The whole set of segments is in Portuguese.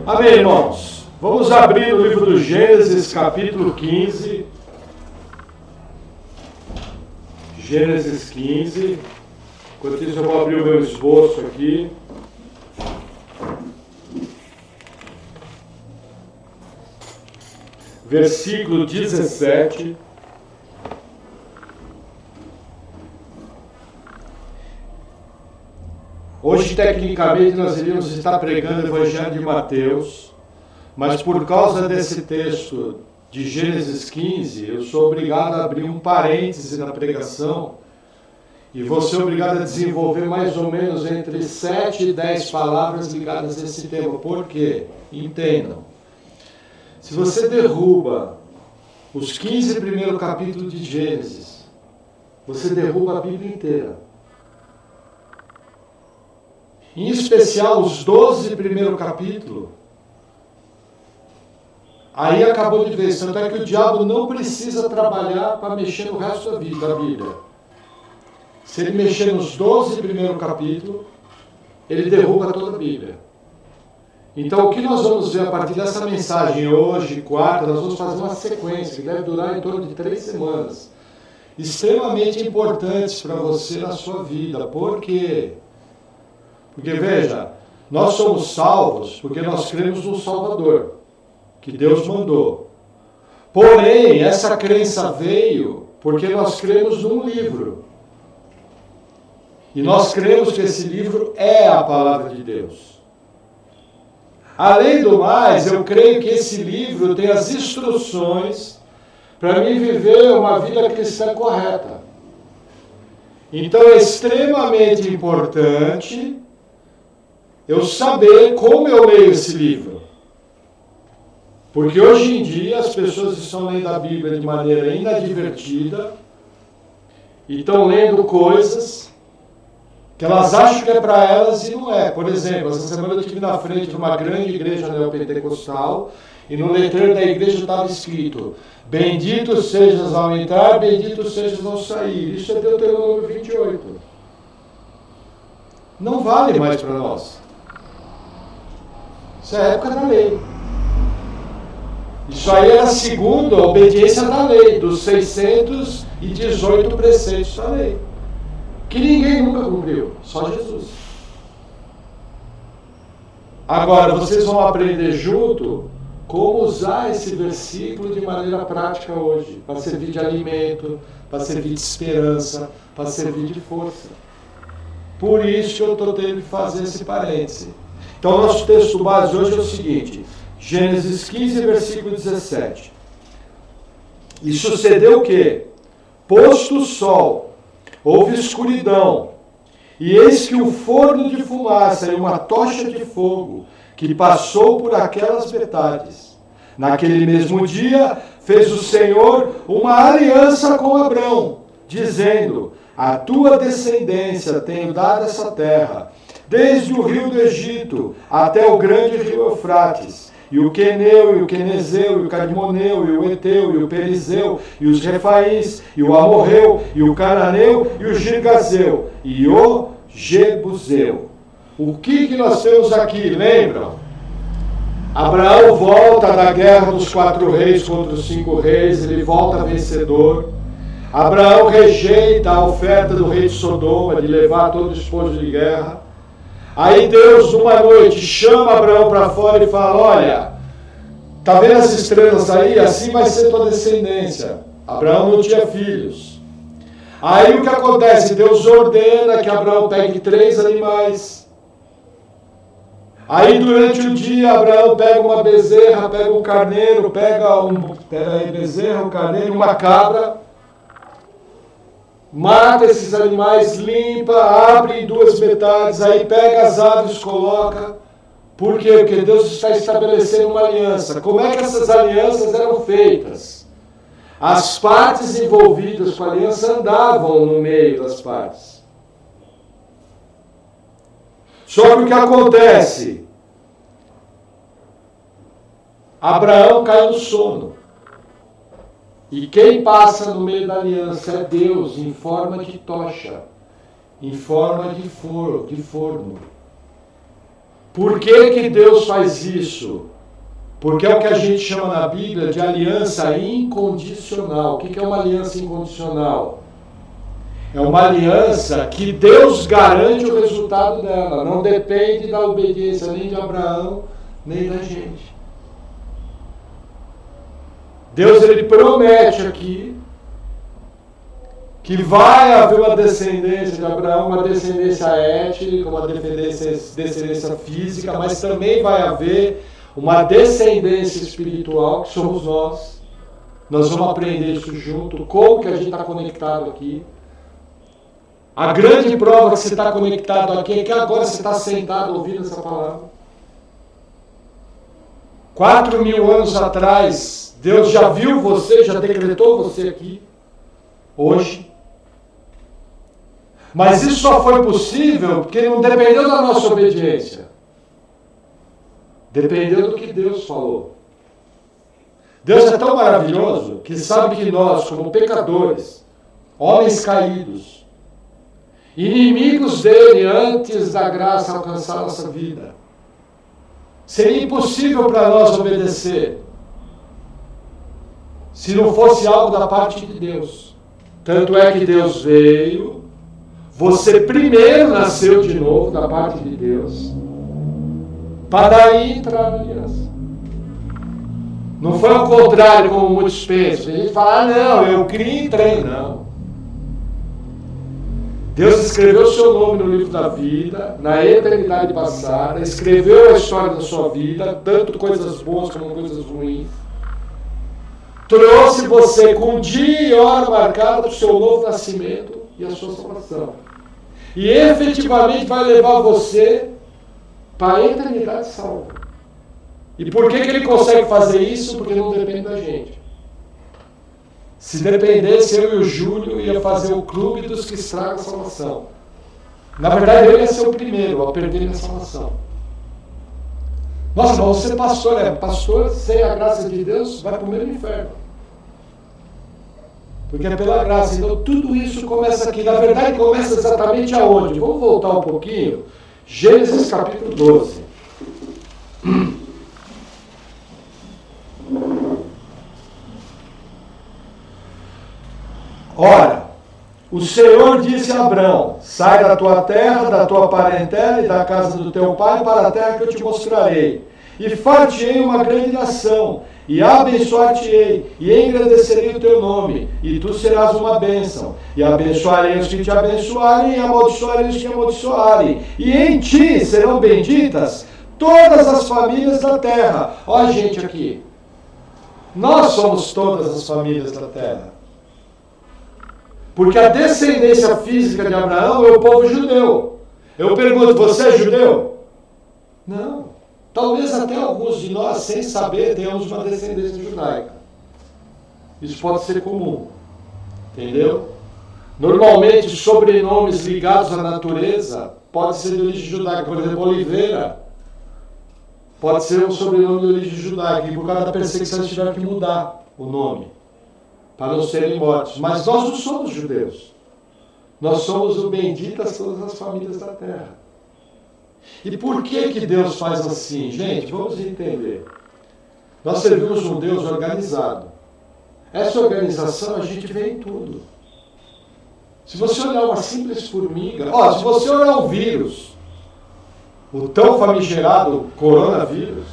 Amém, irmãos? Vamos abrir o livro do Gênesis, capítulo 15. Gênesis 15. Enquanto isso, eu vou abrir o meu esboço aqui. Versículo 17. Hoje, tecnicamente, nós iríamos estar pregando o Evangelho de Mateus, mas por causa desse texto de Gênesis 15, eu sou obrigado a abrir um parêntese na pregação e vou ser obrigado a desenvolver mais ou menos entre 7 e 10 palavras ligadas a esse tema. Por quê? Entendam. Se você derruba os 15 primeiros capítulos de Gênesis, você derruba a Bíblia inteira. Em especial os 12 primeiros capítulos, aí acabou de vez. Tanto é que o diabo não precisa trabalhar para mexer no resto da Bíblia. Se ele mexer nos 12 primeiros capítulos, ele derruba toda a Bíblia. Então o que nós vamos ver a partir dessa mensagem hoje, quarta, nós vamos fazer uma sequência que deve durar em torno de 3 semanas. Extremamente importantes para você na sua vida. Por quê? Porque, veja, nós somos salvos porque nós cremos no Salvador, que Deus mandou. Porém, essa crença veio porque nós cremos num livro. E nós cremos que esse livro é a palavra de Deus. Além do mais, eu creio que esse livro tem as instruções para mim viver uma vida cristã correta. Então, é extremamente importante eu saber como eu leio esse livro. Porque hoje em dia as pessoas estão lendo a Bíblia de maneira inadvertida e estão lendo coisas que elas acham que é para elas e não é. Por exemplo, essa semana eu estive na frente de uma grande igreja neopentecostal e no letreiro da igreja estava escrito: bendito sejas ao entrar, bendito sejas ao sair. Isso é Deuteronômio 28. Não vale mais para nós. Isso é a época da lei. Isso aí era segundo a obediência da lei, dos 618 preceitos da lei, que ninguém nunca cumpriu, só Jesus. Agora, vocês vão aprender junto como usar esse versículo de maneira prática hoje, para servir de alimento, para servir de esperança, para servir de força. Por isso eu estou tendo que fazer esse parêntese. Então, nosso texto base hoje é o seguinte: Gênesis 15, versículo 17. E sucedeu que, posto o sol, houve escuridão, e eis que um forno de fumaça e uma tocha de fogo, que passou por aquelas metades. Naquele mesmo dia, fez o Senhor uma aliança com Abrão, dizendo: a tua descendência tenho dado essa terra, desde o rio do Egito até o grande rio Eufrates, e o Queneu, e o Quenezeu, e o Cadmoneu, e o Eteu, e o Perizeu, e os Refaíns, e o Amorreu, e o Cananeu, e o Girgazeu, e o Jebuseu. O que nós temos aqui, lembram? Abraão volta da guerra dos 4 reis contra os 5 reis, ele volta vencedor. Abraão rejeita a oferta do rei de Sodoma de levar todo o esposo de guerra. Aí Deus, numa noite, chama Abraão para fora e fala: olha, tá vendo as estrelas aí? Assim vai ser tua descendência. Abraão não tinha filhos. Aí o que acontece? Deus ordena que Abraão pegue 3 animais. Aí durante o dia Abraão pega uma bezerra, pega um carneiro, pega a bezerra, um carneiro, uma cabra. Mata esses animais, limpa, abre em 2 metades, aí pega as aves, coloca. Por quê? Porque Deus está estabelecendo uma aliança. Como é que essas alianças eram feitas? As partes envolvidas com a aliança andavam no meio das partes. Só que o que acontece? Abraão cai no sono. E quem passa no meio da aliança é Deus, em forma de tocha, em forma de forno. Por que Deus faz isso? Porque é o que a gente chama na Bíblia de aliança incondicional. O que é uma aliança incondicional? É uma aliança que Deus garante o resultado dela. Não depende da obediência nem de Abraão, nem da gente. Deus, ele promete aqui que vai haver uma descendência de Abraão, uma descendência étnica, uma descendência física, mas também vai haver uma descendência espiritual, que somos nós. Nós vamos aprender isso junto, como que a gente está conectado aqui. A grande prova que você está conectado aqui é que agora você está sentado ouvindo essa palavra. 4.000 anos atrás, Deus já viu você, já decretou você aqui, hoje. Mas isso só foi possível porque não dependeu da nossa obediência. Dependeu do que Deus falou. Deus é tão maravilhoso que sabe que nós, como pecadores, homens caídos, inimigos dele antes da graça alcançar a nossa vida, seria impossível para nós obedecer se não fosse algo da parte de Deus. Tanto é que Deus veio, você primeiro nasceu de novo da parte de Deus, para daí entrar na aliança. Não foi o contrário, como muitos pensam. A gente fala, não, eu criei e entrei. Não. Deus escreveu o seu nome no livro da vida, na eternidade passada, escreveu a história da sua vida, tanto coisas boas como coisas ruins. Trouxe você com dia e hora marcada para o seu novo nascimento e a sua salvação. E efetivamente vai levar você para a eternidade salva. E por que ele consegue fazer isso? Porque não depende da gente. Se dependesse, eu e o Júlio ia fazer o clube dos que estragam a salvação. Na verdade, ele ia ser o primeiro a perder a salvação. Nossa, mas você é pastor, pastor sem a graça de Deus vai para o mesmo inferno. Porque é pela graça. Então tudo isso começa aqui. Na verdade, começa exatamente aonde? Vamos voltar um pouquinho. Gênesis capítulo 12. Ora, o Senhor disse a Abrão: sai da tua terra, da tua parentela e da casa do teu pai para a terra que eu te mostrarei. E far-te-ei uma grande nação, e abençoar-te-ei, e engrandecerei o teu nome, e tu serás uma bênção. E abençoarei os que te abençoarem, e amaldiçoarei os que te amaldiçoarem. E em ti serão benditas todas as famílias da terra. Olha a gente aqui. Nós somos todas as famílias da terra. Porque a descendência física de Abraão é o povo judeu. Eu pergunto, você é judeu? Não. Talvez até alguns de nós, sem saber, tenhamos uma descendência judaica. Isso pode ser comum. Entendeu? Normalmente, sobrenomes ligados à natureza pode ser de origem judaica. Por exemplo, Oliveira pode ser um sobrenome de origem judaica. E por causa da perseguição eles tiveram que mudar o nome para não serem mortos. Mas nós não somos judeus. Nós somos o benditas todas as famílias da terra. E por que Deus faz assim? Gente, vamos entender. Nós servimos um Deus organizado. Essa organização a gente vê em tudo. Se você olhar uma simples formiga, se você olhar o vírus, o tão famigerado coronavírus,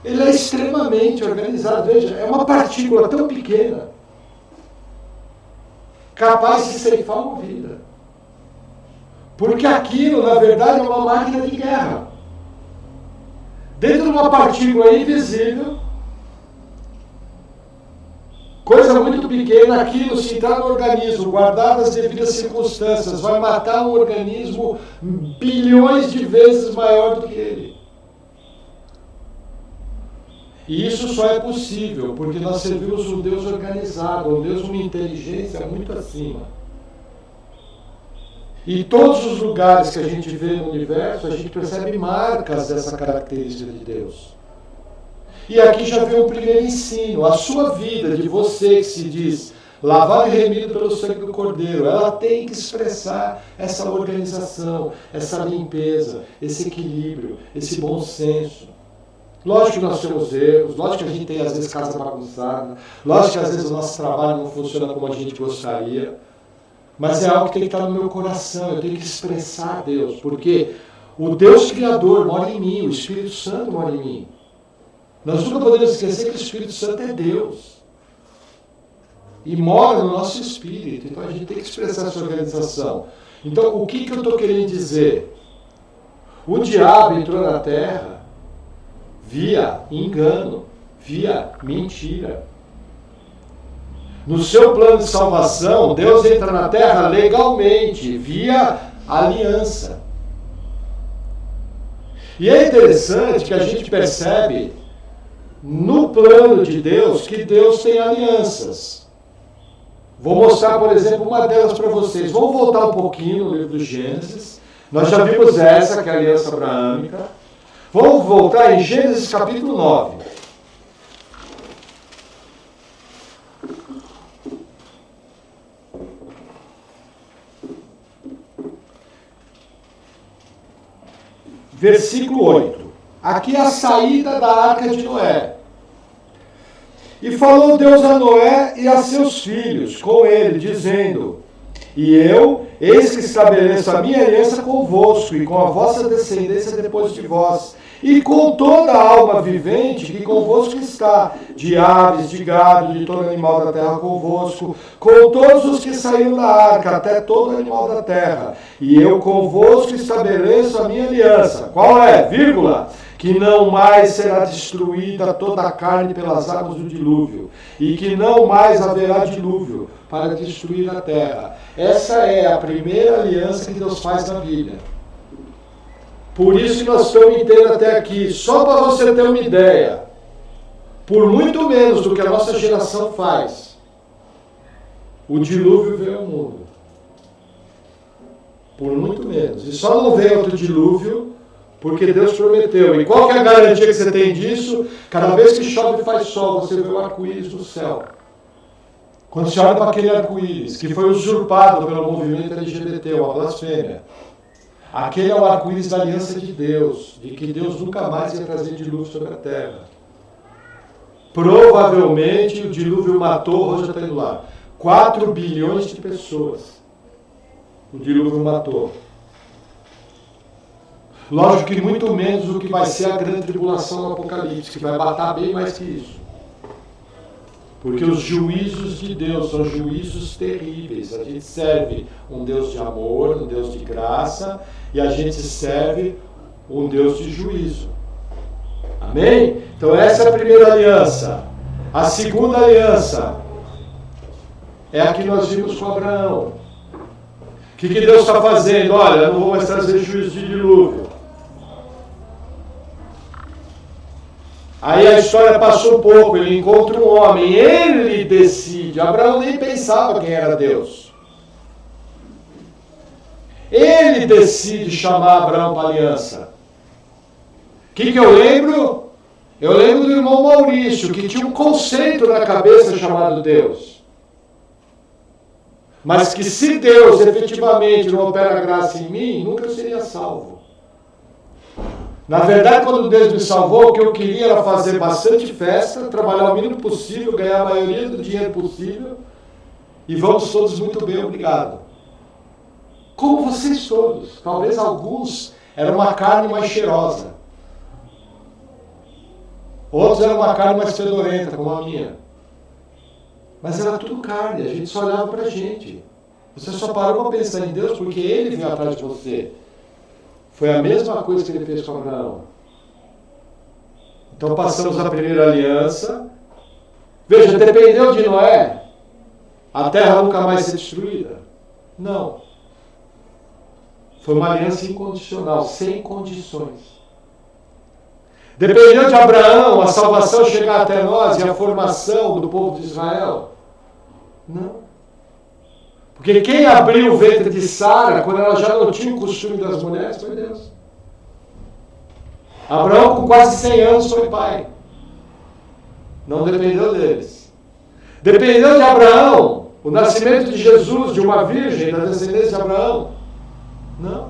ele é extremamente organizado. Veja, é uma partícula tão pequena, capaz de ceifar uma vida. Porque aquilo, na verdade, é uma máquina de guerra. Dentro de uma partícula invisível, coisa muito pequena, aquilo, se entrar no organismo, guardadas as devidas circunstâncias, vai matar um organismo bilhões de vezes maior do que ele. E isso só é possível porque nós servimos um Deus organizado, um Deus com uma inteligência muito acima. E todos os lugares que a gente vê no universo, a gente percebe marcas dessa característica de Deus. E aqui já vem o primeiro ensino. A sua vida, de você que se diz lavado e remido pelo sangue do Cordeiro. Ela tem que expressar essa organização, essa limpeza, esse equilíbrio, esse bom senso. Lógico que nós temos erros, lógico que a gente tem às vezes casa bagunçada, lógico que às vezes o nosso trabalho não funciona como a gente gostaria, mas é algo que tem que estar no meu coração, eu tenho que expressar a Deus, porque o Deus Criador mora em mim, o Espírito Santo mora em mim. Nós nunca podemos esquecer que o Espírito Santo é Deus. E mora no nosso espírito. Então a gente tem que expressar essa organização. Então o que eu estou querendo dizer? O diabo entrou na terra via engano, via mentira. No seu plano de salvação, Deus entra na terra legalmente, via aliança. E é interessante que a gente percebe no plano de Deus que Deus tem alianças. Vou mostrar, por exemplo, uma delas para vocês. Vamos voltar um pouquinho no livro do Gênesis. Nós já vimos essa, que é a aliança abraâmica. Vamos voltar em Gênesis capítulo 9. Versículo 8. Aqui é a saída da arca de Noé. E falou Deus a Noé e a seus filhos com ele, dizendo: E eu, eis que estabeleço a minha aliança convosco e com a vossa descendência depois de vós, e com toda a alma vivente que convosco está, de aves, de gado, de todo animal da terra convosco, com todos os que saíram da arca, até todo animal da terra. E eu convosco estabeleço a minha aliança. Qual é? Vírgula. Que não mais será destruída toda a carne pelas águas do dilúvio, e que não mais haverá dilúvio para destruir a terra. Essa é a primeira aliança que Deus faz na Bíblia. Por isso que nós estamos inteiros até aqui. Só para você ter uma ideia, por muito menos do que a nossa geração faz, o dilúvio veio ao mundo. Por muito menos. E só não veio outro dilúvio porque Deus prometeu. E qual que é a garantia que você tem disso? Cada vez que chove e faz sol, você vê o arco-íris no céu. Quando você olha para aquele arco-íris, que foi usurpado pelo movimento LGBT, uma blasfêmia, aquele é o arco-íris da aliança de Deus, de que Deus nunca mais ia trazer dilúvio sobre a terra. Provavelmente o dilúvio matou, hoje está indo lá, 4 bilhões de pessoas. O dilúvio matou. Lógico que muito menos do que vai ser a grande tribulação do Apocalipse, que vai matar bem mais que isso. Porque os juízos de Deus são juízos terríveis. A gente serve um Deus de amor, um Deus de graça, e a gente serve um Deus de juízo. Amém? Então essa é a primeira aliança. A segunda aliança é a que nós vimos com Abraão. O que Deus está fazendo? Olha, eu não vou mais trazer juízo de dilúvio. Aí a história passou um pouco, ele encontra um homem, ele decide. Abraão nem pensava quem era Deus. Ele decide chamar Abraão para a aliança. O que eu lembro? Eu lembro do irmão Maurício, que tinha um conceito na cabeça chamado Deus. Mas que se Deus efetivamente não opera graça em mim, nunca eu seria salvo. Na verdade, quando Deus me salvou, o que eu queria era fazer bastante festa, trabalhar o mínimo possível, ganhar a maioria do dinheiro possível, e vamos todos muito bem, obrigado. Como vocês todos. Talvez alguns eram uma carne mais cheirosa. Outros eram uma carne mais fedorenta, como a minha. Mas era tudo carne, a gente só olhava para a gente. Você só parou para pensar em Deus porque Ele veio atrás de você. Foi a mesma coisa que Ele fez com Abraão. Então passamos a primeira aliança. Veja, dependeu de Noé a terra nunca mais ser destruída? Não. Foi uma aliança incondicional, sem condições. Dependeu de Abraão a salvação chegar até nós e a formação do povo de Israel? Não. Porque quem abriu o ventre de Sara, quando ela já não tinha o costume das mulheres, foi Deus. Abraão, com quase 100 anos, foi pai. Não dependeu deles. Dependeu de Abraão O nascimento de Jesus, de uma virgem, da descendência de Abraão? Não.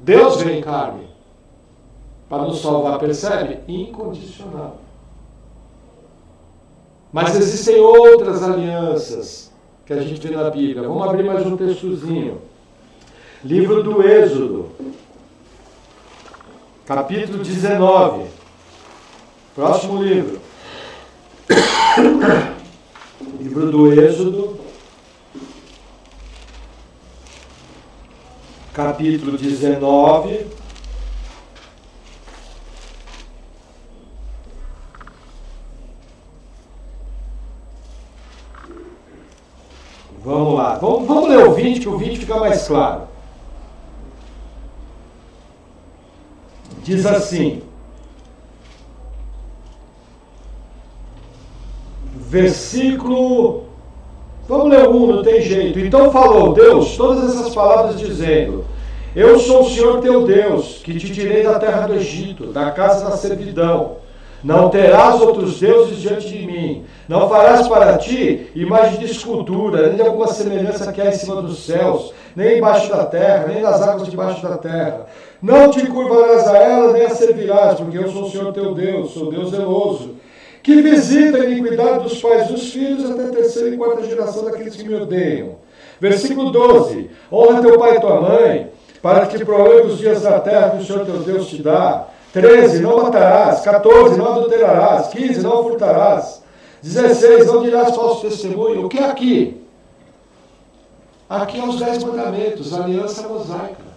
Deus veio em carne para nos salvar, percebe? Incondicional. Mas existem outras alianças que a gente vê na Bíblia. Vamos abrir mais um textozinho. Livro do Êxodo, capítulo 19. Próximo livro. Livro do Êxodo, capítulo 19. Vamos lá. Vamos ler o 20, que o 20 fica mais claro. Diz assim. Versículo... Vamos ler o 1, não tem jeito. Então falou Deus todas essas palavras dizendo: Eu sou o Senhor teu Deus, que te tirei da terra do Egito, da casa da servidão. Não terás outros deuses diante de mim. Não farás para ti imagem de escultura, nem de alguma semelhança que há em cima dos céus, nem embaixo da terra, nem nas águas debaixo da terra. Não te curvarás a ela, nem a servirás, porque eu sou o Senhor teu Deus, sou Deus zeloso, que visita a iniquidade dos pais e dos filhos até a terceira e quarta geração daqueles que me odeiam. Versículo 12. Honra teu pai e tua mãe, para que prolongue os dias da terra que o Senhor teu Deus te dá. 13, não matarás. 14, não adulterarás. 15, não furtarás. 16, não dirás falso testemunho. O que é aqui? Aqui é os 10 mandamentos, a aliança mosaica.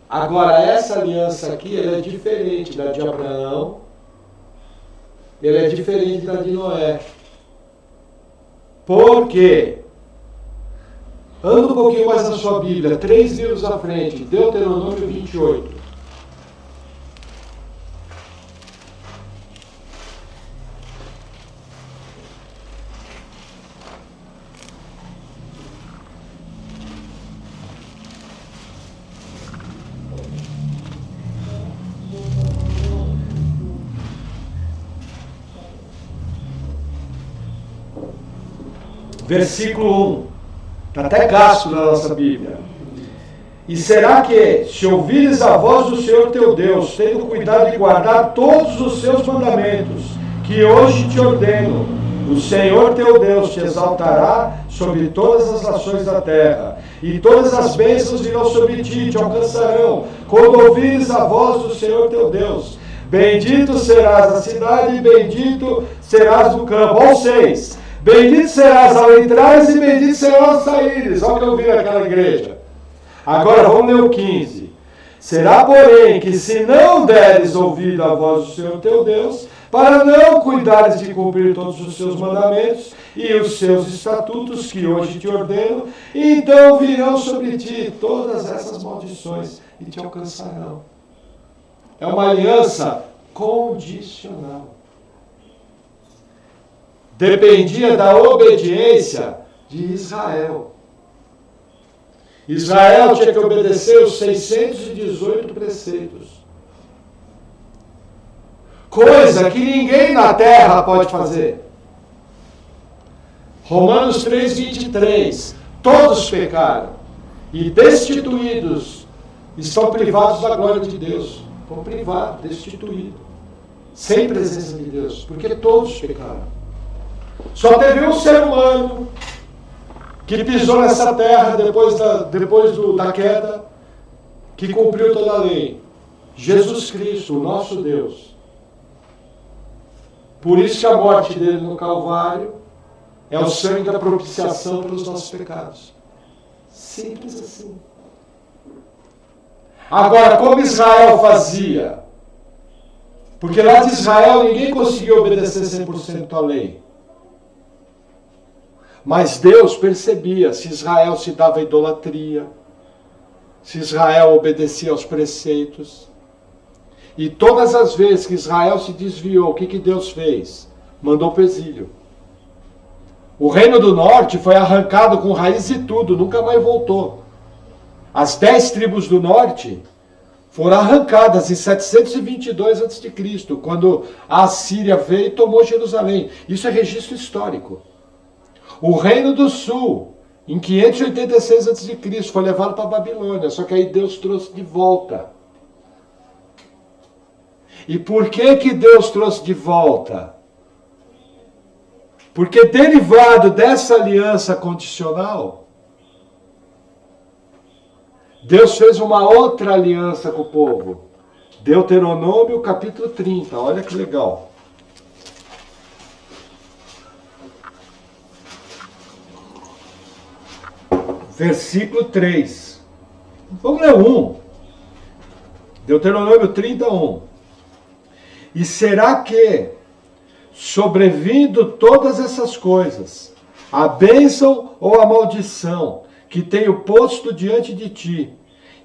Agora, essa aliança aqui, ela é diferente da de Abraão, ela é diferente da de Noé. Por quê? Anda um pouquinho mais na sua Bíblia, 3 livros à frente, Deuteronômio 28. Versículo 1. Está até gasto na nossa Bíblia. E será que, se ouvires a voz do Senhor teu Deus, tendo cuidado de guardar todos os seus mandamentos, que hoje te ordeno, o Senhor teu Deus te exaltará sobre todas as nações da terra, e todas as bênçãos virão sobre ti e te alcançarão, quando ouvires a voz do Senhor teu Deus. Bendito serás a cidade e bendito serás no campo. Olha o 6. Bendito serás ao entrares e bendito serás ao saíres. Olha o que eu vi naquela igreja. Agora vamos ler o 15. Será, porém, que se não deres ouvido à voz do Senhor teu Deus, para não cuidares de cumprir todos os seus mandamentos e os seus estatutos que hoje te ordeno, então virão sobre ti todas essas maldições e te alcançarão. É uma aliança condicional. Dependia da obediência de Israel. Israel tinha que obedecer os 618 preceitos. Coisa que ninguém na terra pode fazer. Romanos 3:23. Todos pecaram e destituídos estão privados da glória de Deus. Estão privados, destituídos. Sem presença de Deus. Porque todos pecaram. Só teve um ser humano que pisou nessa terra depois da queda, que cumpriu toda a lei. Jesus Cristo, o nosso Deus. Por isso que a morte dele no Calvário é o sangue da propiciação pelos nossos pecados. Simples assim. Agora, como Israel fazia? Porque lá de Israel ninguém conseguiu obedecer 100% à lei. Mas Deus percebia se Israel se dava idolatria, se Israel obedecia aos preceitos. E todas as vezes que Israel se desviou, o que Deus fez? Mandou para o exílio. O reino do norte foi arrancado com raiz e tudo, nunca mais voltou. As 10 tribos do norte foram arrancadas em 722 a.C., quando a Assíria veio e tomou Jerusalém. Isso é registro histórico. O Reino do Sul, em 586 a.C., foi levado para a Babilônia, só que aí Deus trouxe de volta. E por que Deus trouxe de volta? Porque derivado dessa aliança condicional, Deus fez uma outra aliança com o povo. Deuteronômio capítulo 30, olha que legal. Versículo 3. Vamos ler 1. Deuteronômio 31. E será que, sobrevindo todas essas coisas, a bênção ou a maldição que tenho posto diante de ti,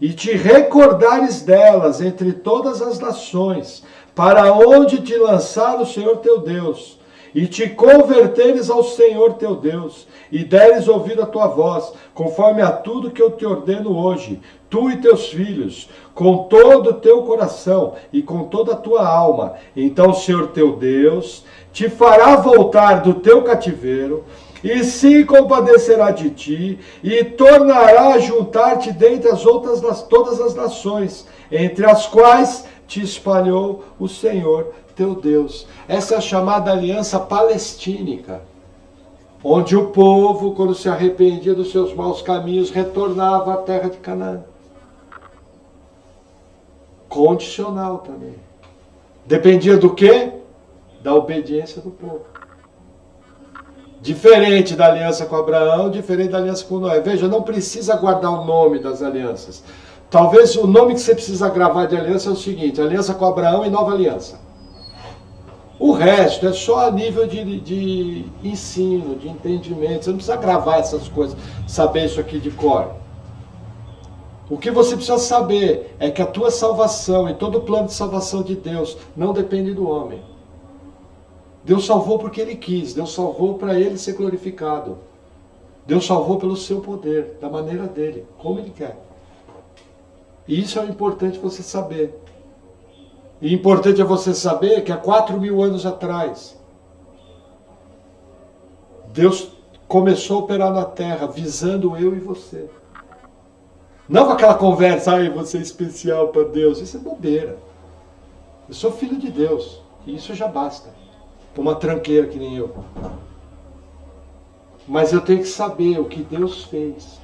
e te recordares delas entre todas as nações, para onde te lançar o Senhor teu Deus, e te converteres ao Senhor teu Deus, e deres ouvido a tua voz, conforme a tudo que eu te ordeno hoje, tu e teus filhos, com todo o teu coração e com toda a tua alma, então o Senhor teu Deus te fará voltar do teu cativeiro, e se compadecerá de ti, e tornará a juntar-te dentre as outras, todas as nações, entre as quais te espalhou o Senhor teu Deus. Essa é a chamada aliança palestínica, onde o povo, quando se arrependia dos seus maus caminhos, retornava à terra de Canaã. Condicional também. Dependia do quê? Da obediência do povo. Diferente da aliança com Abraão, diferente da aliança com Noé. Veja, não precisa guardar o nome das alianças. Talvez o nome que você precisa gravar de aliança é o seguinte: aliança com Abraão e nova aliança. O resto é só a nível de ensino, de entendimento. Você não precisa gravar essas coisas, saber isso aqui de cor. O que você precisa saber é que a tua salvação e todo o plano de salvação de Deus não depende do homem. Deus salvou porque Ele quis, Deus salvou para Ele ser glorificado. Deus salvou pelo seu poder, da maneira dele, como Ele quer. E isso é importante você saber. E importante é você saber que há 4.000 anos atrás, Deus começou a operar na terra, visando eu e você. Não com aquela conversa, ai, você é especial para Deus. Isso é bobeira. Eu sou filho de Deus, e isso já basta. Para uma tranqueira que nem eu. Mas eu tenho que saber o que Deus fez,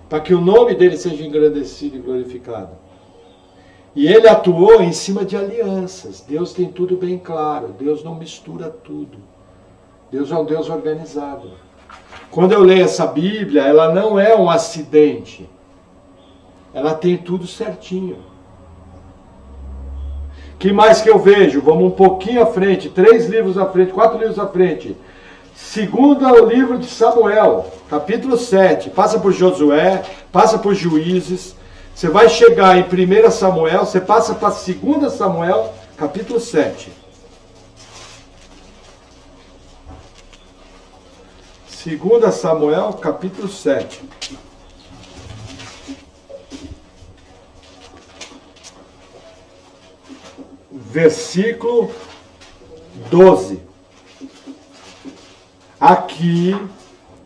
para que o nome dele seja engrandecido e glorificado. E ele atuou em cima de alianças. Deus tem tudo bem claro. Deus não mistura tudo. Deus é um Deus organizado. Quando eu leio essa Bíblia, ela não é um acidente. Ela tem tudo certinho. Que mais que eu vejo? Vamos um pouquinho à frente, 3 livros à frente, 4 livros à frente. Segundo o livro de Samuel, capítulo 7. Passa por Josué, passa por Juízes. Você vai chegar em 1 Samuel, você passa para 2 Samuel, capítulo 7. 2 Samuel, capítulo 7. Versículo 12. Aqui,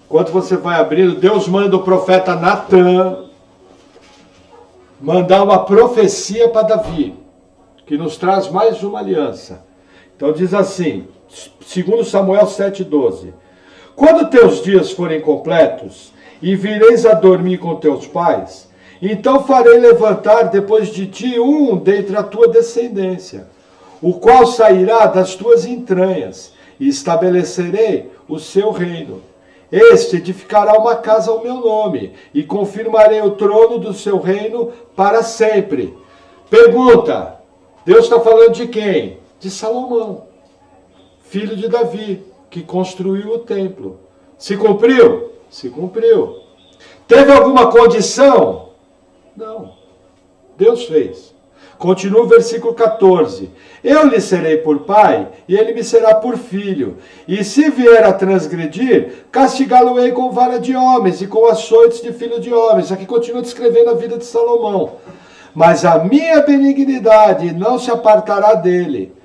quando você vai abrindo, Deus manda o profeta Natã mandar uma profecia para Davi, que nos traz mais uma aliança. Então diz assim, 2 Samuel 7,12. Quando teus dias forem completos, e vireis a dormir com teus pais, então farei levantar depois de ti um dentre a tua descendência, o qual sairá das tuas entranhas, e estabelecerei o seu reino. Este edificará uma casa ao meu nome, e confirmarei o trono do seu reino para sempre. Pergunta, Deus está falando de quem? De Salomão, filho de Davi, que construiu o templo. Se cumpriu? Se cumpriu. Teve alguma condição? Não. Deus fez. Continua o versículo 14. Eu lhe serei por pai, e ele me será por filho. E se vier a transgredir, castigá-lo-ei com vara de homens e com açoites de filho de homens. Aqui continua descrevendo a vida de Salomão. mas a minha benignidade não se apartará dele.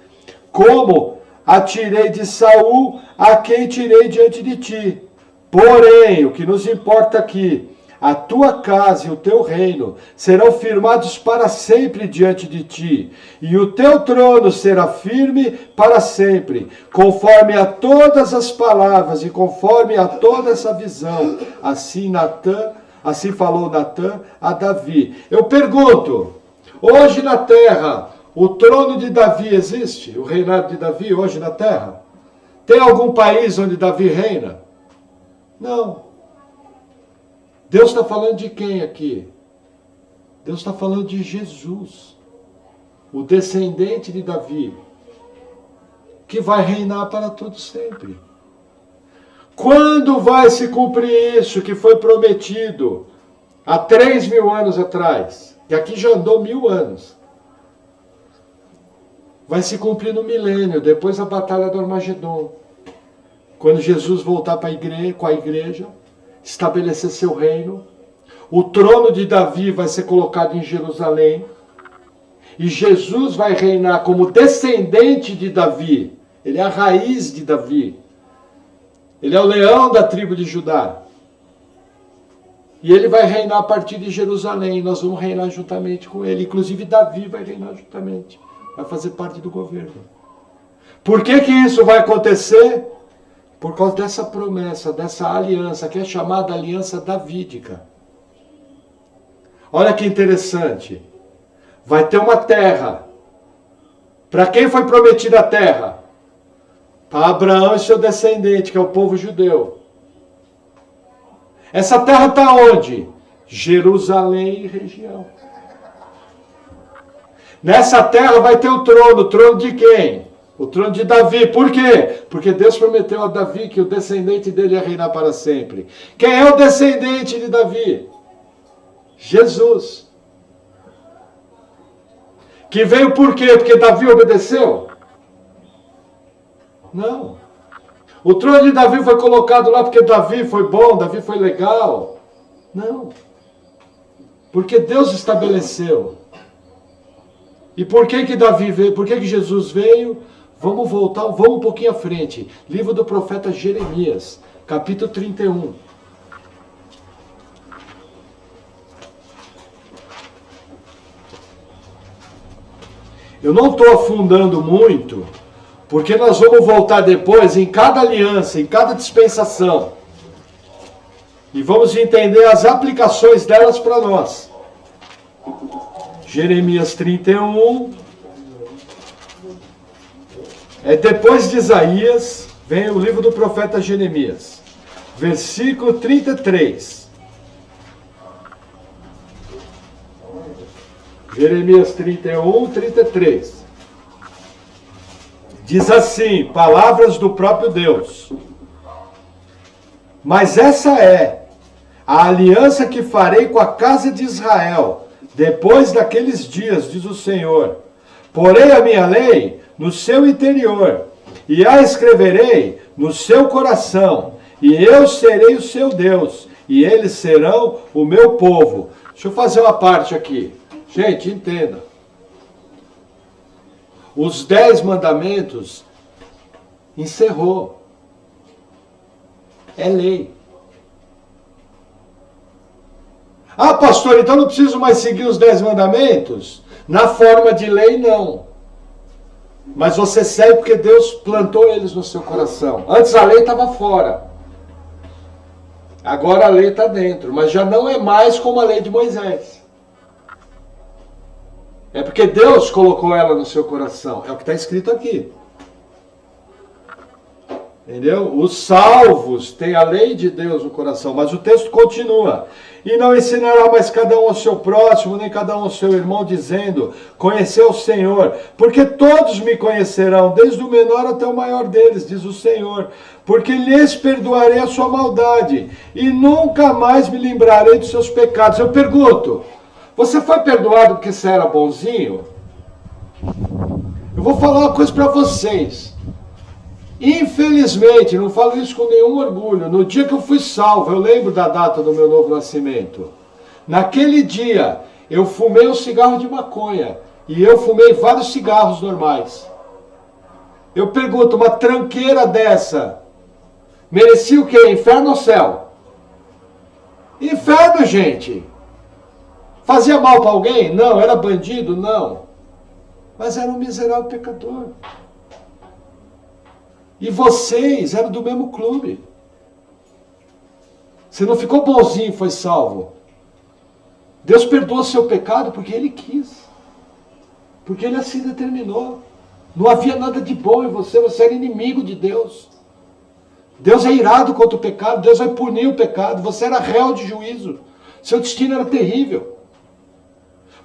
Como a tirei de Saul, a quem tirei diante de ti. Porém, o que nos importa aqui, a tua casa e o teu reino serão firmados para sempre diante de ti, e o teu trono será firme para sempre, conforme a todas as palavras e conforme a toda essa visão. Assim falou Natã a Davi. Eu pergunto, hoje na terra, o trono de Davi existe? O reinado de Davi hoje na terra? Tem algum país onde Davi reina? Não. Deus está falando de quem aqui? Deus está falando de Jesus, o descendente de Davi, que vai reinar para todo sempre. Quando vai se cumprir isso que foi prometido há 3.000 anos atrás? E aqui já andou 1.000 anos. Vai se cumprir no milênio, depois da batalha do Armagedon. Quando Jesus voltar com a igreja, estabelecer seu reino, o trono de Davi vai ser colocado em Jerusalém, e Jesus vai reinar como descendente de Davi. Ele é a raiz de Davi. Ele é o leão da tribo de Judá. E ele vai reinar a partir de Jerusalém. Nós vamos reinar juntamente com ele. Inclusive Davi vai reinar juntamente. Vai fazer parte do governo. Por que isso vai acontecer? Por causa dessa promessa, dessa aliança, que é chamada aliança davídica. Olha que interessante. Vai ter uma terra. Para quem foi prometida a terra? Para Abraão e seu descendente, que é o povo judeu. Essa terra está onde? Jerusalém e região. Nessa terra vai ter o trono de quem? O trono de Davi. Por quê? Porque Deus prometeu a Davi que o descendente dele ia reinar para sempre. Quem é o descendente de Davi? Jesus. Que veio por quê? Porque Davi obedeceu? Não. O trono de Davi foi colocado lá porque Davi foi bom, Davi foi legal? Não. Porque Deus estabeleceu. E por que Davi veio? Por que Jesus veio? Vamos voltar, vamos um pouquinho à frente. Livro do profeta Jeremias, capítulo 31. Eu não estou afundando muito, porque nós vamos voltar depois em cada aliança, em cada dispensação. E vamos entender as aplicações delas para nós. Jeremias 31. Depois de Isaías, vem o livro do profeta Jeremias. Versículo 33. Jeremias 31, 33. Diz assim, palavras do próprio Deus. Mas essa é a aliança que farei com a casa de Israel, depois daqueles dias, diz o Senhor. Porei a minha lei no seu interior, e a escreverei no seu coração, e eu serei o seu Deus, e eles serão o meu povo. Deixa eu fazer uma parte aqui. Gente, entenda. Os 10 mandamentos encerrou. É lei. Ah, pastor, então não preciso mais seguir os 10 mandamentos? Na forma de lei, não. Mas você segue porque Deus plantou eles no seu coração. Antes a lei estava fora. Agora a lei está dentro. Mas já não é mais como a lei de Moisés. É porque Deus colocou ela no seu coração. É o que está escrito aqui. Entendeu? Os salvos têm a lei de Deus no coração. Mas o texto continua. E não ensinará mais cada um ao seu próximo, nem cada um ao seu irmão, dizendo, conhecer o Senhor. Porque todos me conhecerão, desde o menor até o maior deles, diz o Senhor. Porque lhes perdoarei a sua maldade, e nunca mais me lembrarei dos seus pecados. Eu pergunto, você foi perdoado porque você era bonzinho? Eu vou falar uma coisa para vocês. Infelizmente, não falo isso com nenhum orgulho, no dia que eu fui salvo, eu lembro da data do meu novo nascimento. Naquele dia, Eu fumei um cigarro de maconha e eu fumei vários cigarros normais. Eu pergunto, uma tranqueira dessa merecia o quê? Inferno ou céu? Inferno, gente. Fazia mal para alguém? Não. Era bandido? Não. Mas era um miserável pecador. E vocês eram do mesmo clube. Você não ficou bonzinho e foi salvo. Deus perdoou seu pecado porque Ele quis. Porque Ele assim determinou. Não havia nada de bom em você, você era inimigo de Deus. Deus é irado contra o pecado, Deus vai punir o pecado, você era réu de juízo. Seu destino era terrível.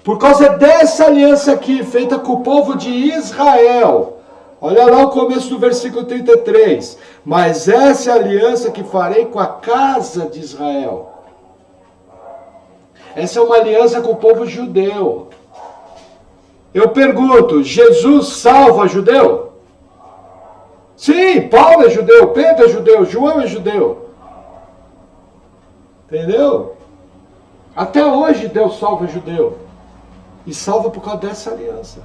Por causa dessa aliança aqui, feita com o povo de Israel. Olha lá o começo do versículo 33. Mas essa é a aliança que farei com a casa de Israel. Essa é uma aliança com o povo judeu. Eu pergunto, Jesus salva judeu? Sim, Paulo é judeu, Pedro é judeu, João é judeu. Entendeu? Até hoje Deus salva judeu. E salva por causa dessa aliança.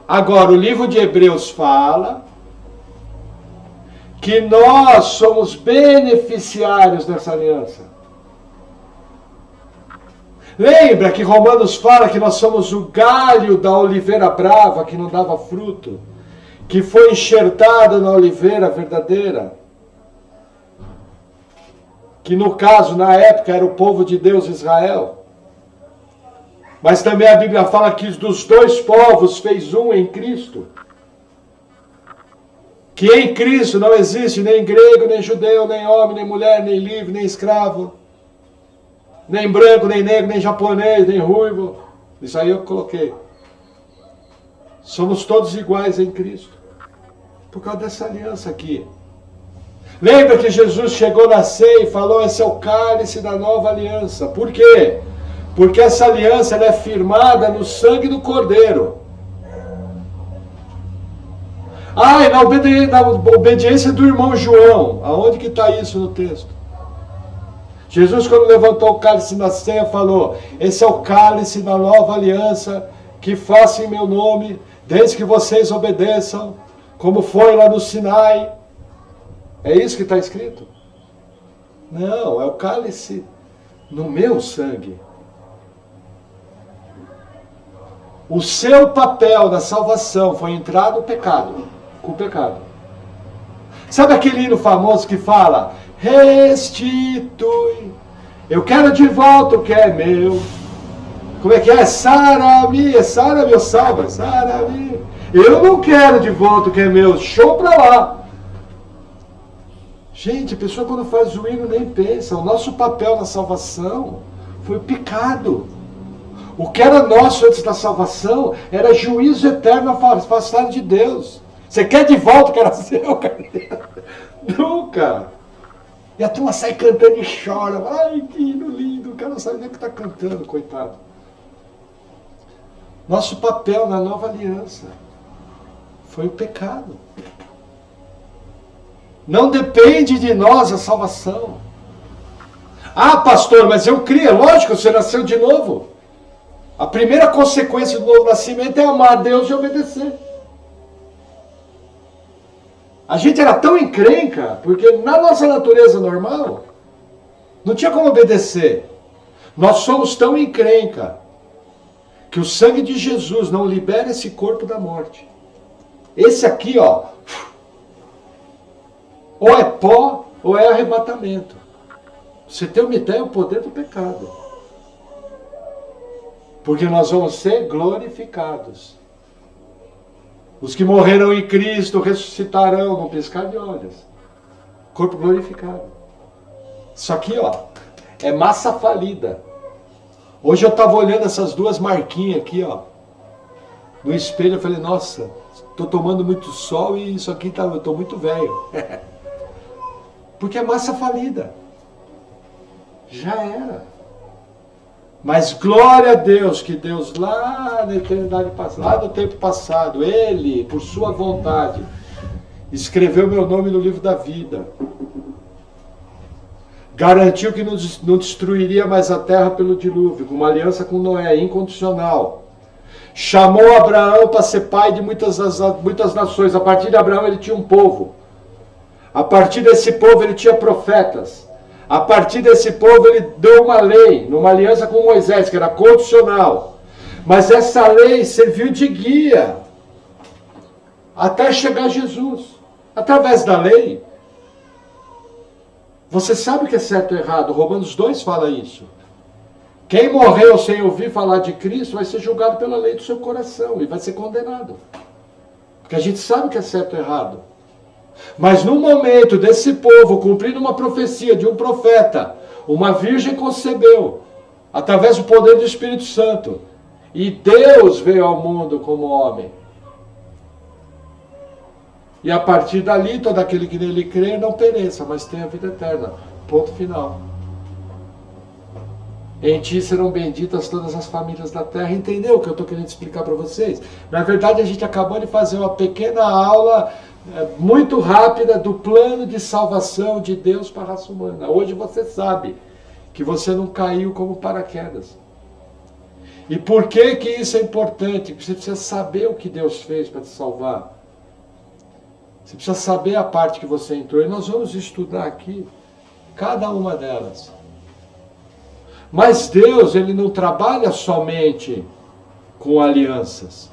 Agora, o livro de Hebreus fala que nós somos beneficiários dessa aliança. Lembra que Romanos fala que nós somos o galho da oliveira brava que não dava fruto, que foi enxertado na oliveira verdadeira, que no caso, na época, era o povo de Deus, Israel. Mas também a Bíblia fala que dos dois povos fez um em Cristo. Que em Cristo não existe nem grego, nem judeu, nem homem, nem mulher, nem livre, nem escravo. Nem branco, nem negro, nem japonês, nem ruivo. Isso aí eu coloquei. Somos todos iguais em Cristo. Por causa dessa aliança aqui. Lembra que Jesus chegou na ceia e falou, esse é o cálice da nova aliança. Por quê? Porque essa aliança ela é firmada no sangue do Cordeiro. Ah, e na obediência do irmão João. Aonde que está isso no texto? Jesus, quando levantou o cálice na ceia, falou, esse é o cálice da nova aliança, que faço em meu nome, desde que vocês obedeçam, como foi lá no Sinai. É isso que está escrito? Não, é o cálice no meu sangue. O seu papel na salvação foi entrar no pecado, com o pecado. Sabe aquele hino famoso que fala, restitui, eu quero de volta o que é meu. Como é que é? Sara-me, eu salva, Sara-me. Eu não quero de volta o que é meu, show pra lá. Gente, a pessoa quando faz o hino nem pensa, o nosso papel na salvação foi o pecado. O que era nosso antes da salvação era juízo eterno afastado de Deus. Você quer de volta o que era seu, cara? Nunca. E a turma sai cantando e chora. Ai, que hino lindo. O cara não sabe nem o que está cantando, coitado. Nosso papel na nova aliança foi o pecado. Não depende de nós a salvação. Ah, pastor, mas eu criei. Lógico, você nasceu de novo. A primeira consequência do novo nascimento é amar a Deus e obedecer. A gente era tão encrenca, porque na nossa natureza normal, não tinha como obedecer. Nós somos tão encrenca, que o sangue de Jesus não libera esse corpo da morte. Esse aqui, ó, ou é pó, ou é arrebatamento. Você tem uma ideia, é o poder do pecado. Porque nós vamos ser glorificados. Os que morreram em Cristo ressuscitarão num piscar de olhos. Corpo glorificado. Isso aqui, ó, é massa falida. Hoje eu estava olhando essas duas marquinhas aqui, ó. No espelho eu falei, nossa, estou tomando muito sol e isso aqui eu estou muito velho. Porque é massa falida. Já era. Mas glória a Deus, que Deus lá na eternidade passada, lá no tempo passado, Ele, por sua vontade, escreveu meu nome no livro da vida. Garantiu que não destruiria mais a terra pelo dilúvio, com uma aliança com Noé, incondicional. Chamou Abraão para ser pai de muitas nações. A partir de Abraão ele tinha um povo. A partir desse povo ele tinha profetas. A partir desse povo ele deu uma lei, numa aliança com Moisés, que era condicional. Mas essa lei serviu de guia até chegar Jesus. Através da lei, você sabe o que é certo ou errado. Romanos 2 fala isso. Quem morreu sem ouvir falar de Cristo vai ser julgado pela lei do seu coração e vai ser condenado. Porque a gente sabe o que é certo ou errado. Mas no momento desse povo cumprindo uma profecia de um profeta, uma virgem concebeu, através do poder do Espírito Santo, e Deus veio ao mundo como homem. E a partir dali, todo aquele que nele crê não pereça, mas tenha vida eterna. Ponto final. Em ti serão benditas todas as famílias da terra. Entendeu o que eu estou querendo explicar para vocês? Na verdade, a gente acabou de fazer uma pequena aula muito rápida do plano de salvação de Deus para a raça humana. Hoje você sabe que você não caiu como paraquedas. E por que que isso é importante? Porque você precisa saber o que Deus fez para te salvar. Você precisa saber a parte que você entrou. E nós vamos estudar aqui cada uma delas. Mas Deus, ele não trabalha somente com alianças.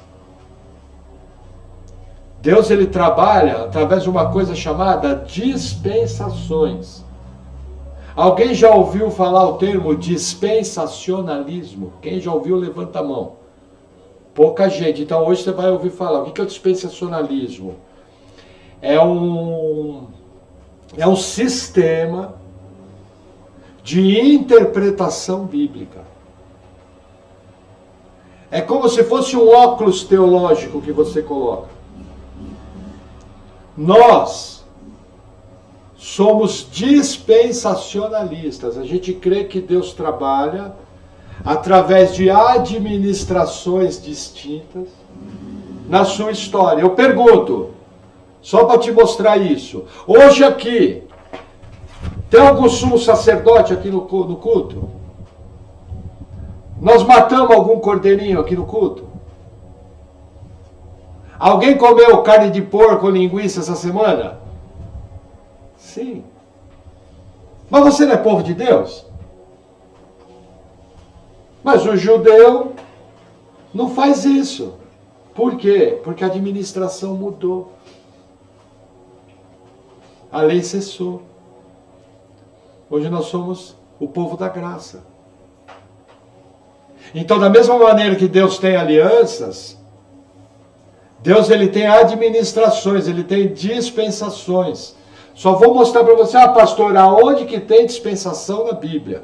Deus, ele trabalha através de uma coisa chamada dispensações. Alguém já ouviu falar o termo dispensacionalismo? Quem já ouviu, levanta a mão. Pouca gente. Então hoje você vai ouvir falar. O que é o dispensacionalismo? É um sistema de interpretação bíblica. É como se fosse um óculos teológico que você coloca. Nós somos dispensacionalistas. A gente crê que Deus trabalha através de administrações distintas na sua história. Eu pergunto, só para te mostrar isso. Hoje aqui, tem algum sumo sacerdote aqui no culto? Nós matamos algum cordeirinho aqui no culto? Alguém comeu carne de porco ou linguiça essa semana? Sim. Mas você não é povo de Deus? Mas o judeu não faz isso. Por quê? Porque a administração mudou. A lei cessou. Hoje nós somos o povo da graça. Então, da mesma maneira que Deus tem alianças, Deus ele tem administrações, ele tem dispensações. Só vou mostrar para você, pastor, aonde que tem dispensação na Bíblia.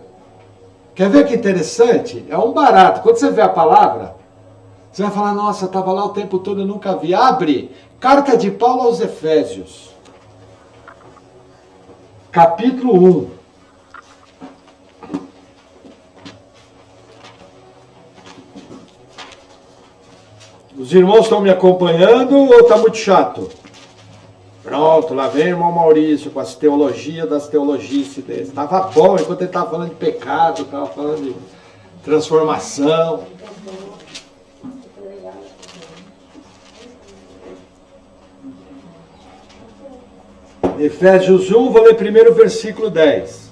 Quer ver que interessante? É um barato. Quando você vê a palavra, você vai falar, nossa, estava lá o tempo todo, eu nunca vi. Abre, carta de Paulo aos Efésios. Capítulo 1. Os irmãos estão me acompanhando ou está muito chato? Pronto, lá vem o irmão Maurício com as teologias das teologices dele. Estava bom enquanto ele estava falando de pecado, estava falando de transformação. Efésios 1, vou ler primeiro o versículo 10.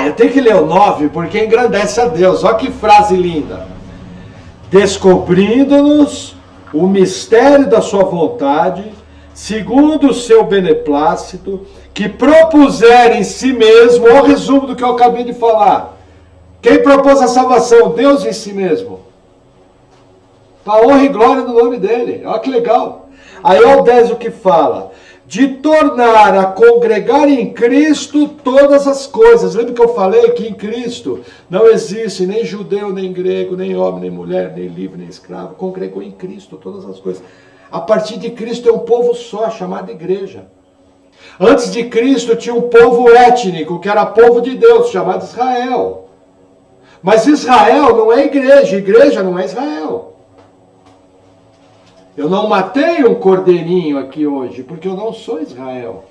Eu tenho que ler o 9 porque engrandece a Deus. Olha que frase linda. Descobrindo-nos o mistério da sua vontade, segundo o seu beneplácito, que propuser em si mesmo, olha o resumo do que eu acabei de falar. Quem propôs a salvação? Deus em si mesmo. Para honra e glória do nome dele. Olha que legal. Aí olha o 10 o que fala. De tornar a congregar em Cristo todas as coisas. Lembra que eu falei que em Cristo não existe nem judeu, nem grego, nem homem, nem mulher, nem livre, nem escravo. Congregou em Cristo todas as coisas. A partir de Cristo é um povo só, chamado igreja. Antes de Cristo tinha um povo étnico, que era povo de Deus, chamado Israel. Mas Israel não é igreja, igreja não é Israel. Eu não matei um cordeirinho aqui hoje, porque eu não sou Israel.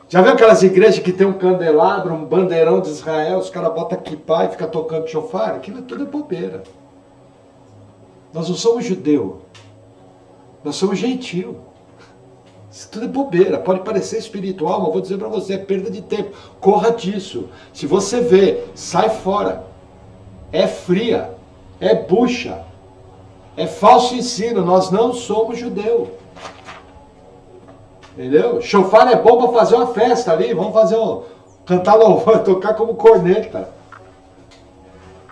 Já viu aquelas igrejas que tem um candelabro, um bandeirão de Israel, os caras botam kippah e ficam tocando shofar? Aquilo tudo é bobeira. Nós não somos judeu, nós somos gentio. Isso tudo é bobeira, pode parecer espiritual, mas vou dizer para você, é perda de tempo. Corra disso. Se você vê, sai fora. É fria, é bucha, é falso ensino, nós não somos judeu. Entendeu? Shofar é bom para fazer uma festa ali, vamos fazer cantar louvor, tocar como corneta.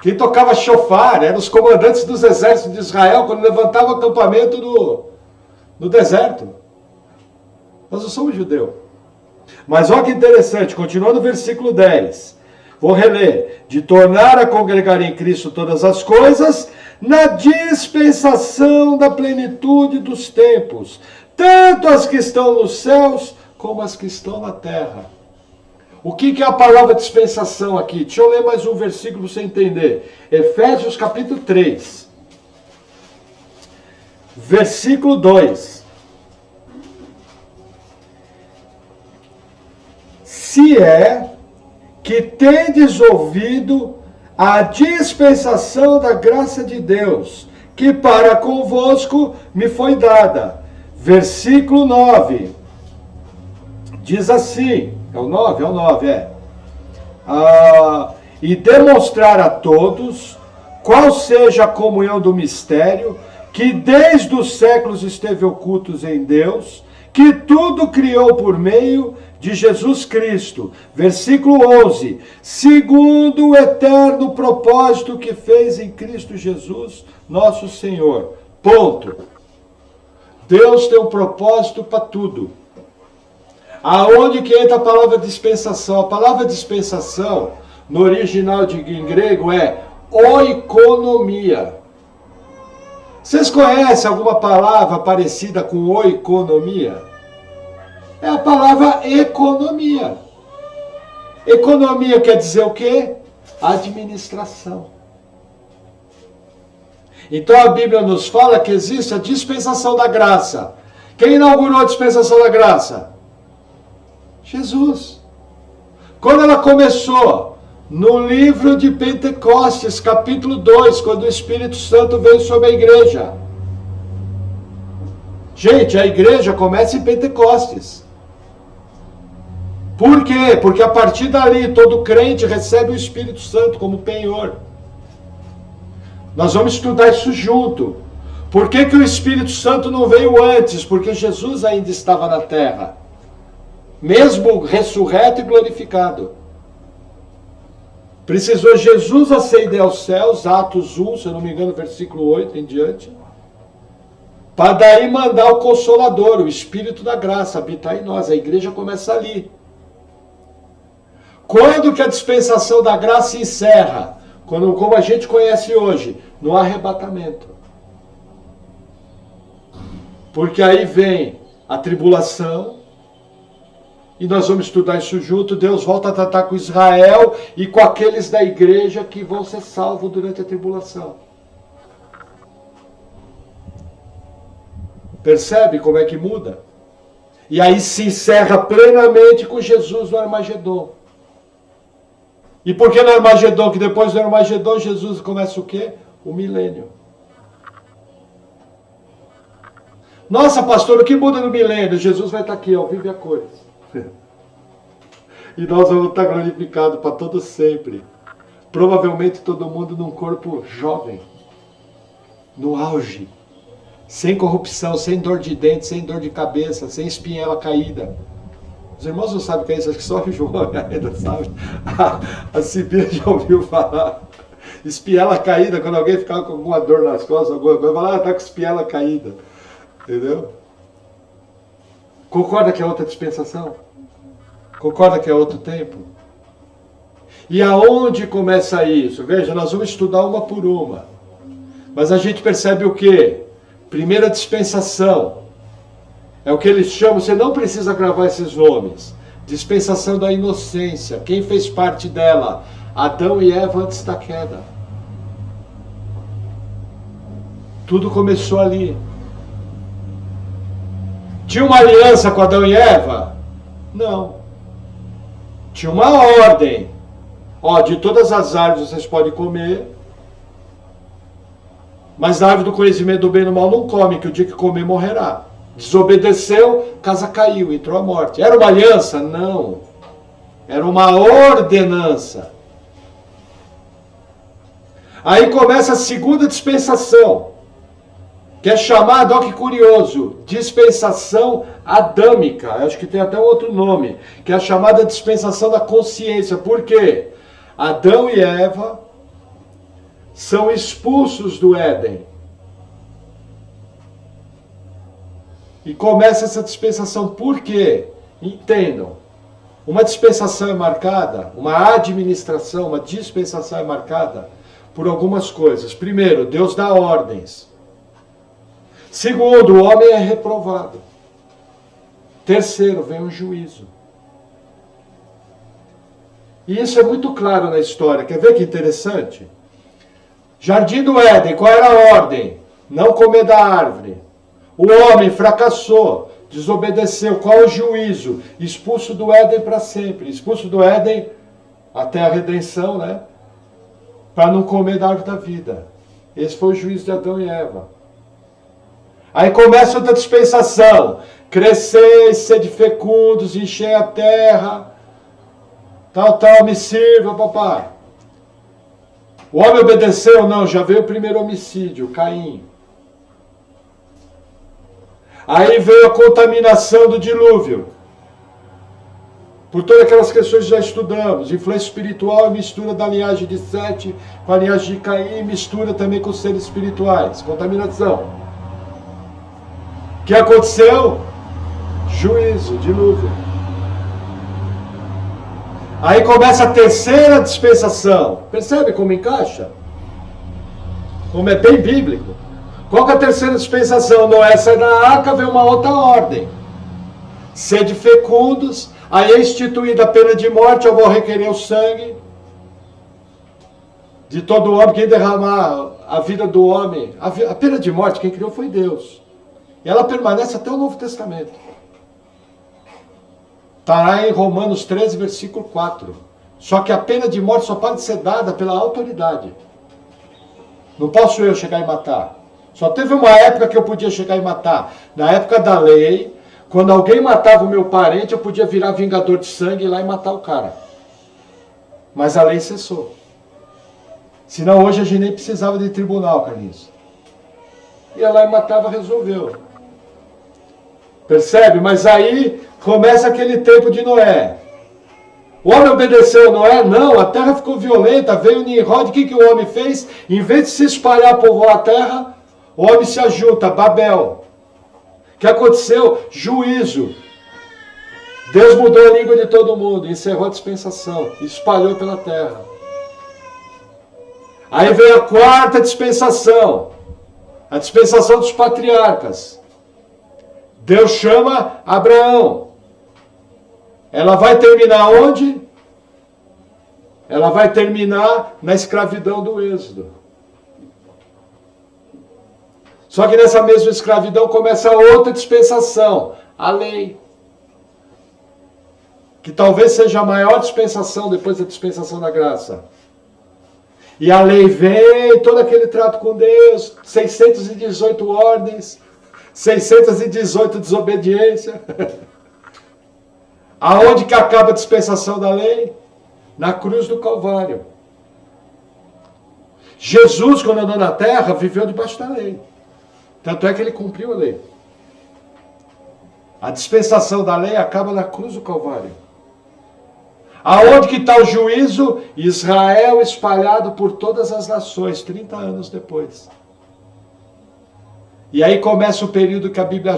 Quem tocava shofar eram os comandantes dos exércitos de Israel quando levantavam o acampamento no deserto. Nós não somos judeu. Mas olha que interessante, continuando no versículo 10. Vou reler. De tornar a congregar em Cristo todas as coisas, na dispensação da plenitude dos tempos, tanto as que estão nos céus, como as que estão na terra. O que é a palavra dispensação aqui? Deixa eu ler mais um versículo para você entender. Efésios capítulo 3. Versículo 2. Se é que tendes ouvido a dispensação da graça de Deus, que para convosco me foi dada. Versículo 9. Diz assim, é o 9, e demonstrar a todos qual seja a comunhão do mistério, que desde os séculos esteve ocultos em Deus, que tudo criou por meio de Jesus Cristo. Versículo 11. Segundo o eterno propósito que fez em Cristo Jesus, nosso Senhor. Ponto. Deus tem um propósito para tudo. Aonde que entra a palavra dispensação? A palavra dispensação, no original em grego, é oikonomia. Vocês conhecem alguma palavra parecida com oikonomia? É a palavra economia. Economia quer dizer o quê? Administração. Então a Bíblia nos fala que existe a dispensação da graça. Quem inaugurou a dispensação da graça? Jesus. Quando ela começou? No livro de Pentecostes, capítulo 2, quando o Espírito Santo veio sobre a igreja. Gente, a igreja começa em Pentecostes. Por quê? Porque a partir dali todo crente recebe o Espírito Santo como penhor. Nós vamos estudar isso junto. Por que que o Espírito Santo não veio antes? Porque Jesus ainda estava na terra. Mesmo ressurreto e glorificado. Precisou Jesus ascender aos céus, Atos 1, se eu não me engano, versículo 8 em diante. Para daí mandar o Consolador, o Espírito da Graça, habitar em nós. A igreja começa ali. Quando que a dispensação da graça se encerra? Quando, como a gente conhece hoje, no arrebatamento. Porque aí vem a tribulação, e nós vamos estudar isso junto. Deus volta a tratar com Israel e com aqueles da igreja que vão ser salvos durante a tribulação. Percebe como é que muda? E aí se encerra plenamente com Jesus no Armagedon. E por que no Armagedon? Que depois do Armagedon Jesus começa o quê? O milênio. Nossa, pastor, o que muda no milênio? Jesus vai estar aqui, ó, vive a cores. E nós vamos estar glorificados para todo sempre. Provavelmente todo mundo num corpo jovem. No auge. Sem corrupção, sem dor de dente, sem dor de cabeça, sem espinhela caída. Os irmãos não sabem o que é isso, acho que só o João ainda sabe. A Sibila já ouviu falar. Espiela caída, quando alguém ficava com alguma dor nas costas, alguma coisa, fala, está com espiela caída. Entendeu? Concorda que é outra dispensação? Concorda que é outro tempo? E aonde começa isso? Veja, nós vamos estudar uma por uma. Mas a gente percebe o quê? Primeira dispensação. É o que eles chamam, você não precisa gravar esses nomes. Dispensação da inocência. Quem fez parte dela? Adão e Eva antes da queda. Tudo começou ali. Tinha uma aliança com Adão e Eva? Não. Tinha uma ordem. Ó, de todas as árvores vocês podem comer, mas a árvore do conhecimento do bem e do mal não come, que o dia que comer morrerá. Desobedeceu, casa caiu, entrou a morte. Era uma aliança? Não. Era uma ordenança. Aí começa a segunda dispensação, que é chamada, olha que curioso, dispensação adâmica. Acho que tem até outro nome, que é a chamada dispensação da consciência. Por quê? Adão e Eva são expulsos do Éden. E começa essa dispensação. Por quê? Entendam. Uma dispensação é marcada, uma administração, uma dispensação é marcada por algumas coisas. Primeiro, Deus dá ordens. Segundo, o homem é reprovado. Terceiro, vem o juízo. E isso é muito claro na história. Quer ver que interessante? Jardim do Éden, qual era a ordem? Não comer da árvore. O homem fracassou, desobedeceu. Qual é o juízo? Expulso do Éden para sempre. Expulso do Éden até a redenção, né? Para não comer da árvore da vida. Esse foi o juízo de Adão e Eva. Aí começa outra dispensação. Cresceis, sede fecundos, enchei a terra. Tal, me sirva, papai. O homem obedeceu? Não, já veio o primeiro homicídio, Caim. Aí veio a contaminação do dilúvio. Por todas aquelas questões que já estudamos. Influência espiritual, mistura da linhagem de Sete com a linhagem de Caim, mistura também com os seres espirituais. Contaminação. O que aconteceu? Juízo, dilúvio. Aí começa a terceira dispensação. Percebe como encaixa? Como é bem bíblico. Qual que é a terceira dispensação? Noé sai da arca, vem uma outra ordem. Sede fecundos, aí é instituída a pena de morte, eu vou requerer o sangue de todo homem, quem derramar a vida do homem. A pena de morte, quem criou foi Deus. E ela permanece até o Novo Testamento. Está lá em Romanos 13, versículo 4. Só que a pena de morte só pode ser dada pela autoridade. Não posso eu chegar e matar. Só teve uma época que eu podia chegar e matar. Na época da lei, quando alguém matava o meu parente, eu podia virar vingador de sangue e ir lá e matar o cara. Mas a lei cessou. Senão hoje a gente nem precisava de tribunal, Carlinhos. Ia lá e matava, resolveu. Percebe? Mas aí começa aquele tempo de Noé. O homem obedeceu a Noé? Não, a terra ficou violenta, veio Nimrod, o que o homem fez? Em vez de se espalhar, povoar a terra, o homem se ajunta, Babel. O que aconteceu? Juízo. Deus mudou a língua de todo mundo, encerrou a dispensação, espalhou pela terra. Aí veio a quarta dispensação, a dispensação dos patriarcas. Deus chama Abraão. Ela vai terminar onde? Ela vai terminar na escravidão do Êxodo. Só que nessa mesma escravidão começa outra dispensação, a lei. Que talvez seja a maior dispensação depois da dispensação da graça. E a lei vem, todo aquele trato com Deus, 618 ordens, 618 desobediência. Aonde que acaba a dispensação da lei? Na cruz do Calvário. Jesus, quando andou na terra, viveu debaixo da lei. Tanto é que ele cumpriu a lei. A dispensação da lei acaba na cruz do Calvário. Aonde que está o juízo? Israel espalhado por todas as nações, 30 anos depois. E aí começa o período que a Bíblia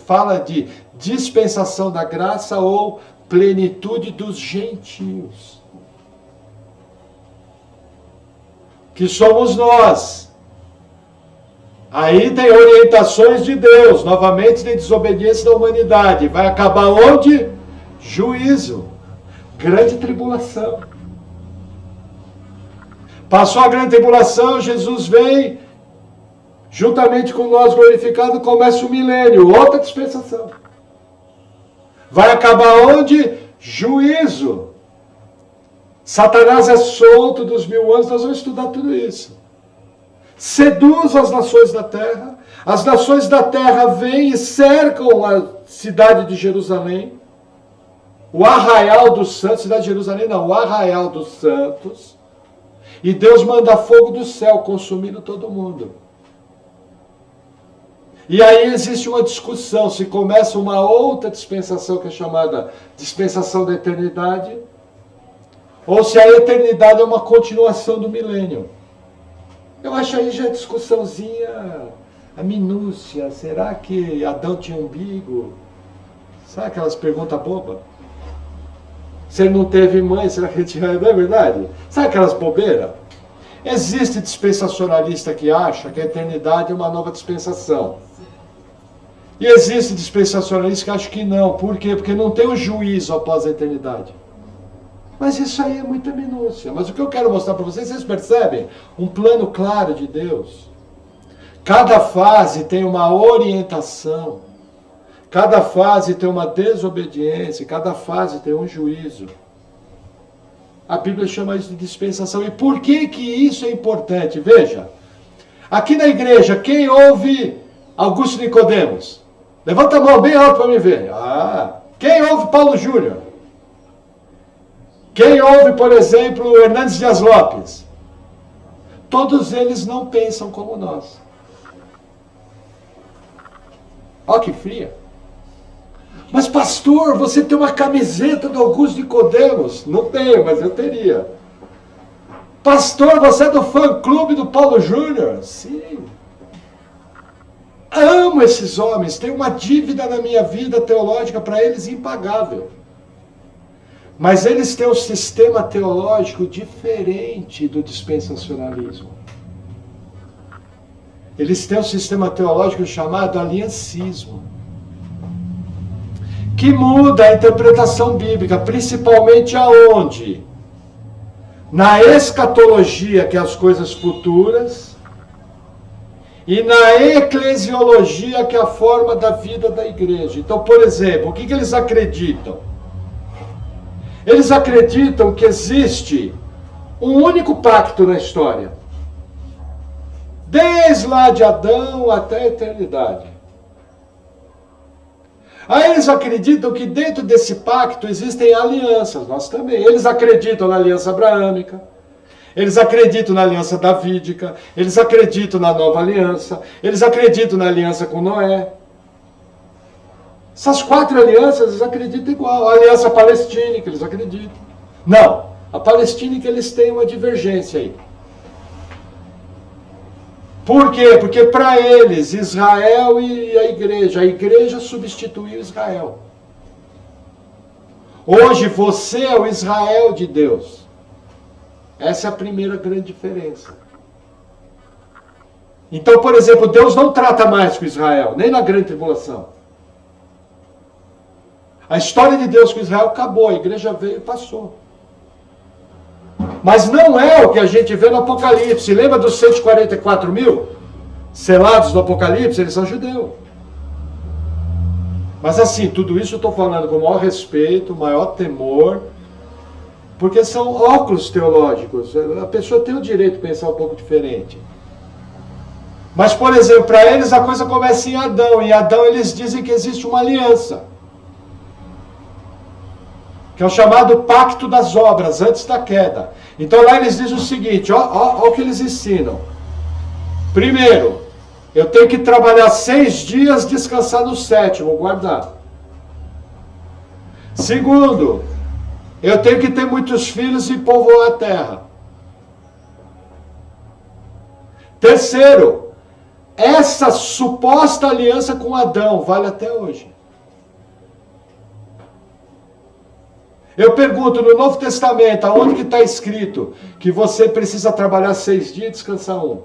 fala de dispensação da graça ou plenitude dos gentios. Que somos nós. Aí tem orientações de Deus, novamente de desobediência da humanidade. Vai acabar onde? Juízo. Grande tribulação. Passou a grande tribulação, Jesus vem, Juntamente com nós glorificado, começa o milênio, outra dispensação. Vai acabar onde? Juízo. Satanás é solto dos 1000 anos, nós vamos estudar tudo isso. Seduz as nações da terra, as nações da terra vêm e cercam a cidade de Jerusalém, o arraial dos santos, cidade de Jerusalém não, o arraial dos santos, e Deus manda fogo do céu, consumindo todo mundo. E aí existe uma discussão, se começa uma outra dispensação que é chamada dispensação da eternidade, ou se a eternidade é uma continuação do milênio. Eu acho aí já a discussãozinha, a minúcia, será que Adão tinha umbigo? Sabe aquelas perguntas bobas? Se ele não teve mãe, será que ele tinha... Não é verdade? Sabe aquelas bobeiras? Existe dispensacionalista que acha que a eternidade é uma nova dispensação. E existe dispensacionalista que acha que não. Por quê? Porque não tem um juízo após a eternidade. Mas isso aí é muita minúcia. Mas o que eu quero mostrar para vocês, vocês percebem? Um plano claro de Deus. Cada fase tem uma orientação. Cada fase tem uma desobediência. Cada fase tem um juízo. A Bíblia chama isso de dispensação. E por que que isso é importante? Veja, aqui na igreja, quem ouve Augusto Nicodemos? Levanta a mão bem alto para me ver. Quem ouve Paulo Júnior? Quem ouve, por exemplo, Hernandes Dias Lopes? Todos eles não pensam como nós. Olha que fria. Mas pastor, você tem uma camiseta do Augusto Nicodemos? Não tenho, mas eu teria. Pastor, você é do fã-clube do Paulo Júnior? Sim. Amo esses homens, tenho uma dívida na minha vida teológica para eles impagável. Mas eles têm um sistema teológico diferente do dispensacionalismo. Eles têm um sistema teológico chamado aliancismo, que muda a interpretação bíblica, principalmente aonde? Na escatologia, que é as coisas futuras, e na eclesiologia, que é a forma da vida da igreja. Então, por exemplo, o que eles acreditam? Eles acreditam que existe um único pacto na história, desde lá de Adão até a eternidade. Aí eles acreditam que dentro desse pacto existem alianças, nós também. Eles acreditam na aliança abraâmica, eles acreditam na aliança davídica, eles acreditam na nova aliança, eles acreditam na aliança com Noé. Essas 4 alianças eles acreditam igual. A aliança palestina, que eles acreditam. Não, a palestina que eles têm uma divergência aí. Por quê? Porque para eles, Israel e a igreja substituiu Israel. Hoje você é o Israel de Deus. Essa é a primeira grande diferença. Então, por exemplo, Deus não trata mais com Israel, nem na grande tribulação. A história de Deus com Israel acabou, a igreja veio e passou. Mas não é o que a gente vê no Apocalipse. Lembra dos 144 mil selados do Apocalipse? Eles são judeus. Mas assim, tudo isso eu estou falando com o maior respeito, o maior temor, porque são óculos teológicos. A pessoa tem o direito de pensar um pouco diferente. Mas, por exemplo, para eles a coisa começa em Adão. Em Adão eles dizem que existe uma aliança, que é o chamado pacto das obras, antes da queda. Então lá eles dizem o seguinte, ó o que eles ensinam. Primeiro, eu tenho que trabalhar 6 dias, descansar no 7º, guardar. Segundo, eu tenho que ter muitos filhos e povoar a terra. Terceiro, essa suposta aliança com Adão vale até hoje. Eu pergunto, no Novo Testamento, aonde que está escrito que você precisa trabalhar 6 dias e descansar 1?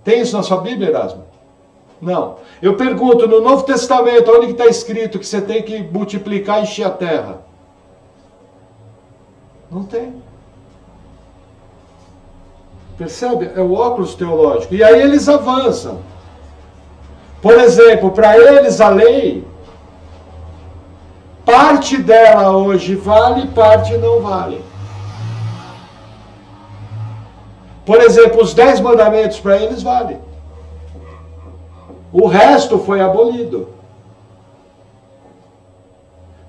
Tem isso na sua Bíblia, Erasmo? Não. Eu pergunto, no Novo Testamento, onde que está escrito que você tem que multiplicar e encher a terra? Não tem. Percebe? É o óculos teológico. E aí eles avançam. Por exemplo, para eles a lei, parte dela hoje vale, parte não vale. Por exemplo, os 10 mandamentos para eles valem. O resto foi abolido.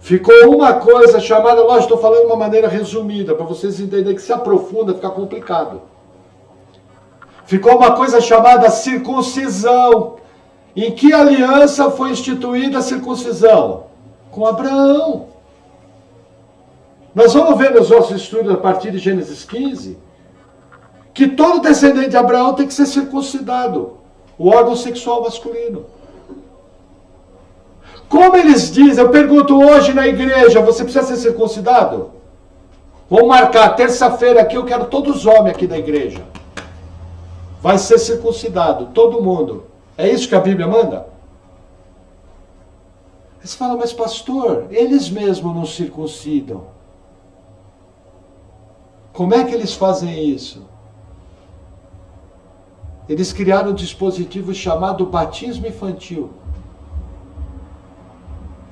Ficou uma coisa chamada, lógico, estou falando de uma maneira resumida, para vocês entenderem que se aprofunda fica complicado. Ficou uma coisa chamada circuncisão. Em que aliança foi instituída a circuncisão? Com Abraão. Nós vamos ver nos nossos estudos a partir de Gênesis 15, que todo descendente de Abraão tem que ser circuncidado, o órgão sexual masculino. Como eles dizem, eu pergunto hoje na igreja, você precisa ser circuncidado? Vamos marcar, terça-feira aqui, eu quero todos os homens aqui da igreja. Vai ser circuncidado, todo mundo. É isso que a Bíblia manda? Eles falam, mas pastor, eles mesmos não circuncidam. Como é que eles fazem isso? Eles criaram um dispositivo chamado batismo infantil.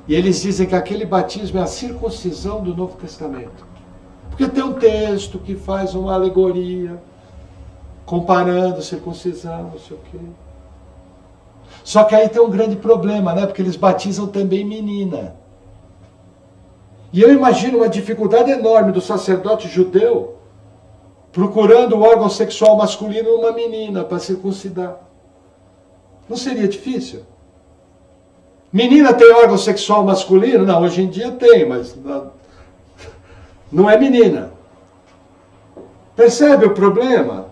E eles dizem que aquele batismo é a circuncisão do Novo Testamento. Porque tem um texto que faz uma alegoria, comparando circuncisão, não sei o quê. Só que aí tem um grande problema, né? Porque eles batizam também menina. E eu imagino uma dificuldade enorme do sacerdote judeu procurando o órgão sexual masculino numa menina para circuncidar. Não seria difícil? Menina tem órgão sexual masculino? Não, hoje em dia tem, mas não é menina. Percebe o problema?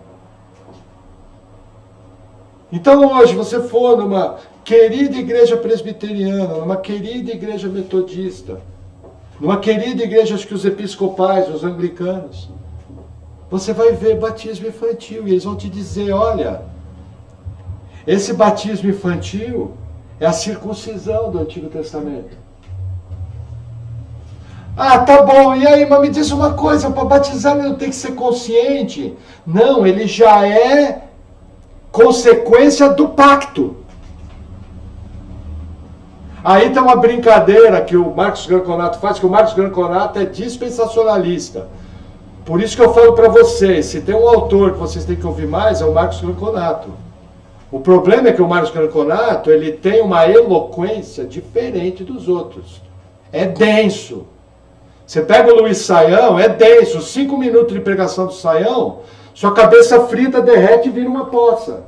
Então hoje você for numa querida igreja presbiteriana, numa querida igreja metodista, numa querida igreja, acho que os episcopais, os anglicanos, você vai ver batismo infantil e eles vão te dizer, olha, esse batismo infantil é a circuncisão do Antigo Testamento. Ah, tá bom, e aí, mas me diz uma coisa, para batizar ele não tem que ser consciente? Não, ele já é consequência do pacto. Aí tem uma brincadeira que o Marcos Granconato faz, que o Marcos Granconato é dispensacionalista. Por isso que eu falo para vocês, se tem um autor que vocês têm que ouvir mais, é o Marcos Granconato. O problema é que o Marcos Granconato, ele tem uma eloquência diferente dos outros. É denso. Você pega o Luiz Saião, é denso. 5 minutos de pregação do Saião, sua cabeça frita, derrete e vira uma poça.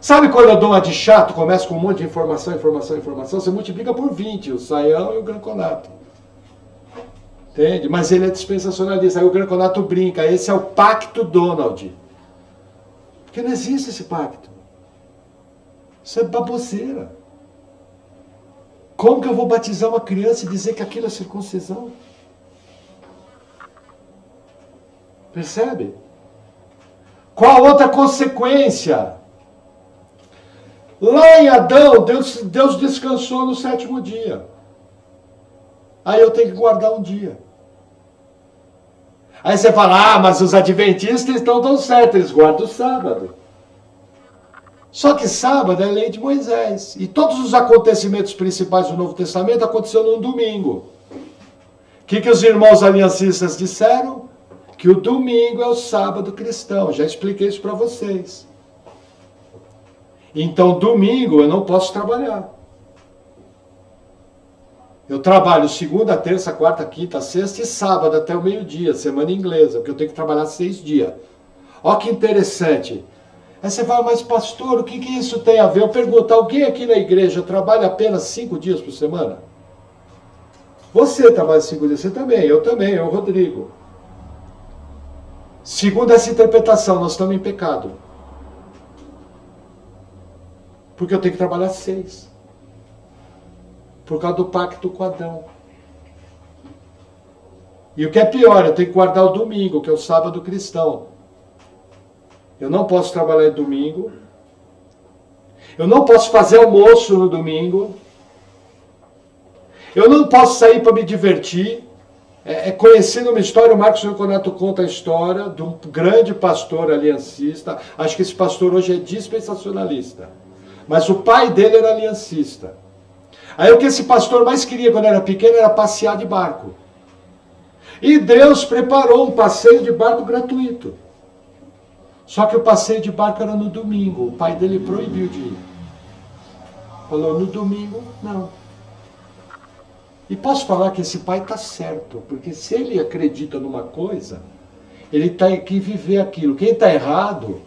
Sabe quando eu dou uma de chato, começa com um monte de informação, você multiplica por 20, o Saião e o Granconato. Entende? Mas ele é dispensacionalista. Aí o Granconato brinca, esse é o pacto Donald. Porque não existe esse pacto. Isso é baboseira. Como que eu vou batizar uma criança e dizer que aquilo é circuncisão? Percebe? Qual a outra consequência? Lá em Adão, Deus descansou no 7º dia. Aí eu tenho que guardar um dia. Aí você fala, mas os adventistas estão tão certos, eles guardam o sábado. Só que sábado é a lei de Moisés. E todos os acontecimentos principais do Novo Testamento aconteceram num domingo. O que os irmãos aliancistas disseram? Que o domingo é o sábado cristão. Já expliquei isso para vocês. Então, domingo eu não posso trabalhar. Eu trabalho segunda, terça, quarta, quinta, sexta e sábado até o meio-dia, semana inglesa, porque eu tenho que trabalhar 6 dias. Olha que interessante. Aí você fala, mas pastor, o que isso tem a ver? Eu pergunto, alguém aqui na igreja trabalha apenas 5 dias por semana? Você trabalha 5 dias, você também, eu, Rodrigo. Segundo essa interpretação, nós estamos em pecado. Porque eu tenho que trabalhar 6. Por causa do pacto com Adão. E o que é pior, eu tenho que guardar o domingo, que é o sábado cristão. Eu não posso trabalhar domingo. Eu não posso fazer almoço no domingo. Eu não posso sair para me divertir. É conhecido uma história, o Marcos Leonato conta a história de um grande pastor aliancista. Acho que esse pastor hoje é dispensacionalista. Mas o pai dele era aliancista. Aí o que esse pastor mais queria quando era pequeno era passear de barco. E Deus preparou um passeio de barco gratuito. Só que o passeio de barco era no domingo. O pai dele proibiu de ir. Falou, no domingo, não. E posso falar que esse pai está certo, porque se ele acredita numa coisa, ele tem que viver aquilo. Quem está errado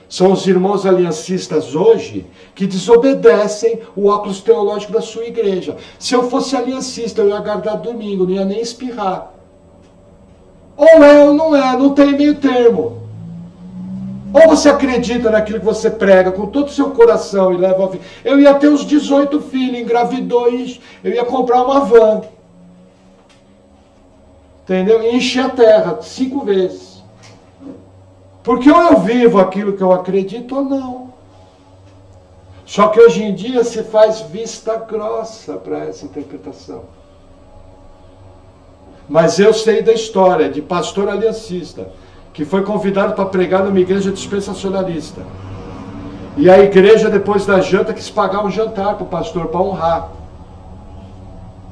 são os irmãos aliancistas hoje que desobedecem o óculos teológico da sua igreja. Se eu fosse aliancista, eu ia guardar domingo, não ia nem espirrar. Ou é ou não é, não tem meio termo. Ou você acredita naquilo que você prega com todo o seu coração e leva a vida. Eu ia ter uns 18 filhos, engravidou e eu ia comprar uma van. Entendeu? E encher a terra 5 vezes. Porque ou eu vivo aquilo que eu acredito ou não. Só que hoje em dia se faz vista grossa para essa interpretação. Mas eu sei da história de pastor aliancista que foi convidado para pregar numa igreja dispensacionalista. E a igreja, depois da janta, quis pagar um jantar para o pastor, para honrar.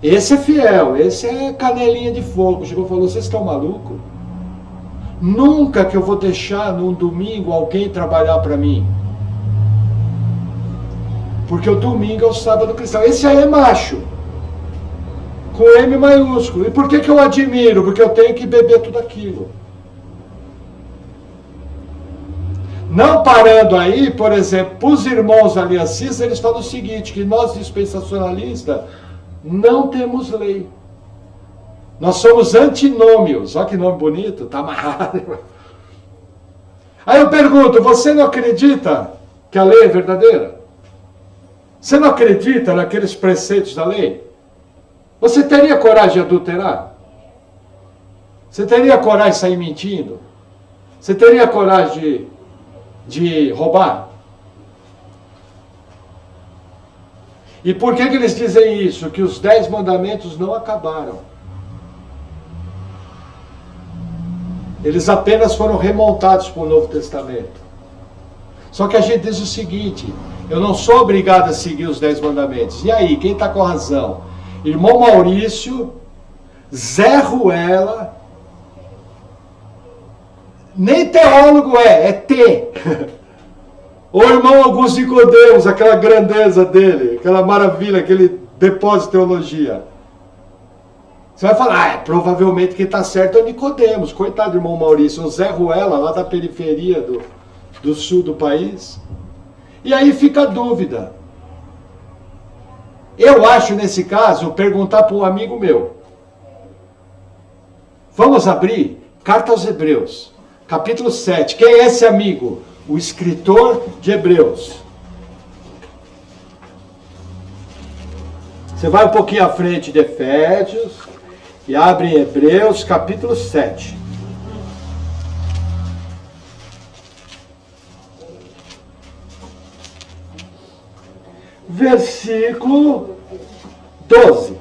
Esse é fiel, esse é canelinha de fogo. Chegou e falou, vocês estão malucos? Nunca que eu vou deixar num domingo alguém trabalhar para mim. Porque o domingo é o sábado cristão. Esse aí é macho. Com M maiúsculo. E por que eu admiro? Porque eu tenho que beber tudo aquilo. Não parando aí, por exemplo, para os irmãos aliancistas, eles falam o seguinte, que nós dispensacionalistas não temos lei. Nós somos antinômios. Olha que nome bonito, tá amarrado. Aí eu pergunto, você não acredita que a lei é verdadeira? Você não acredita naqueles preceitos da lei? Você teria coragem de adulterar? Você teria coragem de sair mentindo? Você teria coragem de roubar? E por que eles dizem isso? Que os 10 mandamentos não acabaram. Eles apenas foram remontados para o Novo Testamento. Só que a gente diz o seguinte, eu não sou obrigado a seguir os 10 mandamentos. E aí, quem está com a razão? Irmão Maurício, Zé Ruela, nem teólogo é T. O irmão Augusto Nicodemos, aquela grandeza dele, aquela maravilha, aquele depósito de teologia. Você vai falar, provavelmente quem está certo é o Nicodemos. Coitado do irmão Maurício, o Zé Ruela, lá da periferia do sul do país. E aí fica a dúvida. Eu acho, nesse caso, perguntar para um amigo meu. Vamos abrir Carta aos Hebreus, capítulo 7. Quem é esse amigo? O escritor de Hebreus. Você vai um pouquinho à frente de Efésios e abre em Hebreus, capítulo 7. Versículo 12.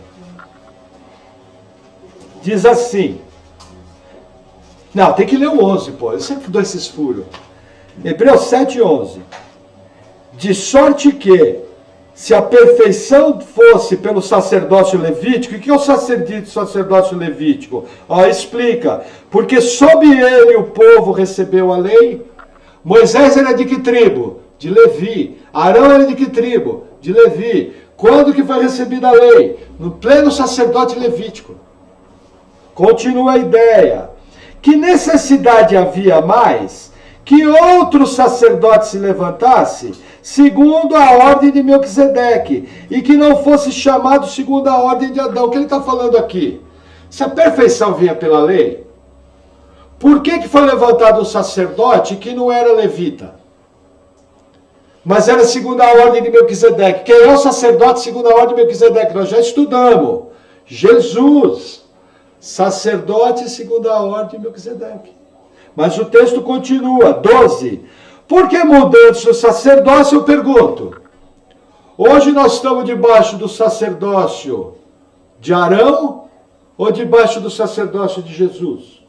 Diz assim. Não, tem que ler o 11, pô. Eu sempre dou esses furos. Hebreus 7, 11. De sorte que, se a perfeição fosse pelo sacerdócio levítico, o que é o sacerdócio levítico? Ó, explica. Porque sob ele o povo recebeu a lei. Moisés era de que tribo? De Levi. Arão era de que tribo? De Levi. Quando que foi recebida a lei? No pleno sacerdote levítico. Continua a ideia. Que necessidade havia mais que outro sacerdote se levantasse segundo a ordem de Melquisedeque e que não fosse chamado segundo a ordem de Adão? O que ele está falando aqui? Se a perfeição vinha pela lei, por que foi levantado um sacerdote que não era levita? Mas era segundo a ordem de Melquisedeque. Quem é o sacerdote segundo a ordem de Melquisedeque? Nós já estudamos. Jesus, sacerdote segundo a ordem de Melquisedeque. Mas o texto continua, 12. Por que mudando-se o sacerdócio, eu pergunto? Hoje nós estamos debaixo do sacerdócio de Arão ou debaixo do sacerdócio de Jesus?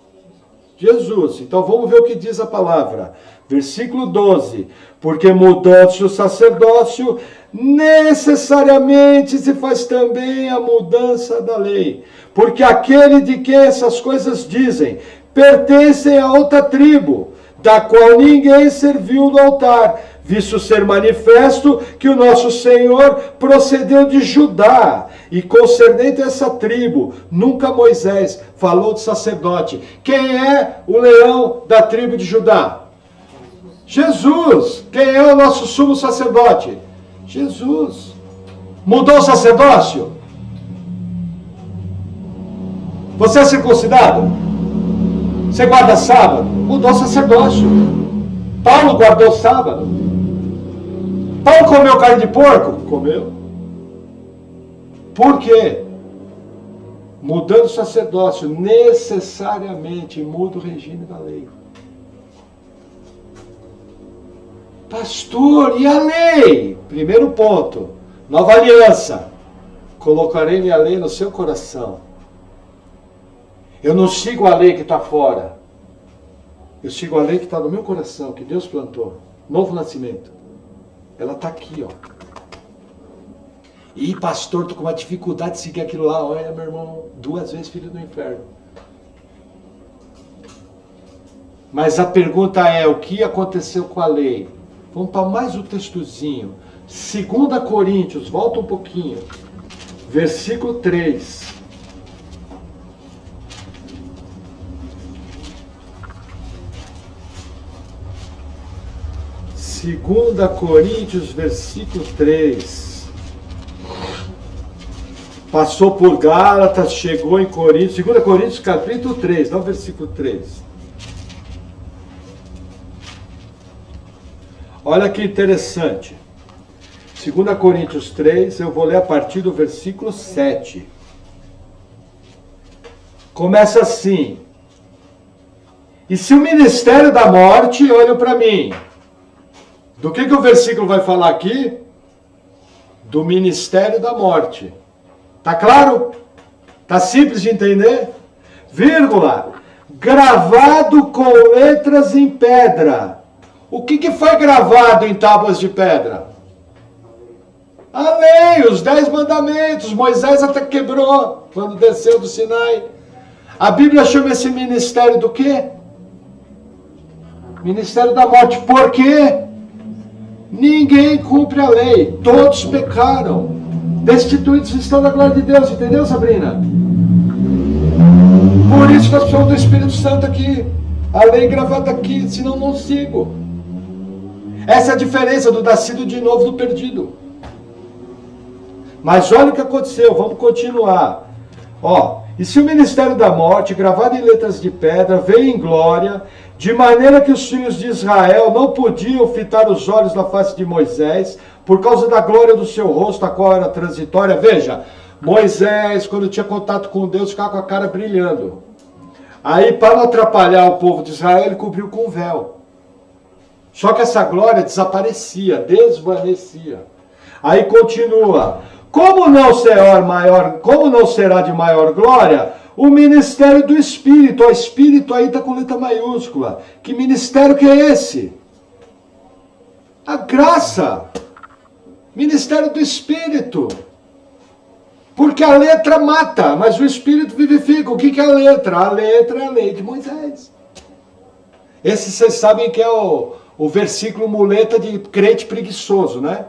Jesus. Então vamos ver o que diz a palavra. Versículo 12. Porque mudando-se o sacerdócio, necessariamente se faz também a mudança da lei. Porque aquele de quem essas coisas dizem, pertencem a outra tribo, da qual ninguém serviu no altar, visto ser manifesto que o nosso Senhor procedeu de Judá, e concernente a essa tribo, nunca Moisés falou de sacerdote. Quem é o leão da tribo de Judá? Jesus. Quem é o nosso sumo sacerdote? Jesus. Mudou o sacerdócio? Você é circuncidado? Você guarda sábado? Mudou o sacerdócio. Paulo guardou sábado. Paulo comeu carne de porco? Comeu. Por quê? Mudando o sacerdócio, necessariamente muda o regime da lei. Pastor, e a lei? Primeiro ponto, nova aliança. Colocarei minha lei no seu coração. Eu não sigo a lei que está fora. Eu sigo a lei que está no meu coração, que Deus plantou. Novo nascimento. Ela está aqui, ó. E pastor, estou com uma dificuldade de seguir aquilo lá. Olha, meu irmão, 2 vezes filho do inferno. Mas a pergunta é, o que aconteceu com a lei? Vamos para mais um textozinho. 2 Coríntios, volta um pouquinho. Versículo 3. Segunda Coríntios, versículo 3. Passou por Gálatas, chegou em Coríntios. 2 Coríntios, capítulo 3, não versículo 3. Olha que interessante. 2 Coríntios 3, eu vou ler a partir do versículo 7. Começa assim. E se o ministério da morte, olha para mim. Do que o versículo vai falar aqui? Do ministério da morte. Tá claro? Tá simples de entender? Vírgula. Gravado com letras em pedra. O que foi gravado em tábuas de pedra? A lei, os 10 mandamentos. Moisés até quebrou quando desceu do Sinai. A Bíblia chama esse ministério do quê? Ministério da morte. Por quê? Ninguém cumpre a lei. Todos pecaram. Destituídos estão da glória de Deus. Entendeu, Sabrina? Por isso nós precisamos do Espírito Santo aqui. A lei gravada aqui, senão não sigo. Essa é a diferença do nascido de novo do perdido. Mas olha o que aconteceu, vamos continuar. Ó, e se o ministério da morte, gravado em letras de pedra, veio em glória, de maneira que os filhos de Israel não podiam fitar os olhos na face de Moisés, por causa da glória do seu rosto, a qual era transitória. Veja, Moisés, quando tinha contato com Deus, ficava com a cara brilhando. Aí, para não atrapalhar o povo de Israel, ele cobriu com um véu. Só que essa glória desaparecia, desvanecia. Aí continua. Como não será de maior glória o ministério do Espírito? O Espírito aí está com letra maiúscula. Que ministério que é esse? A graça. Ministério do Espírito. Porque a letra mata, mas o Espírito vivifica. O que é a letra? A letra é a lei de Moisés. Esse vocês sabem que é o versículo muleta de crente preguiçoso, né?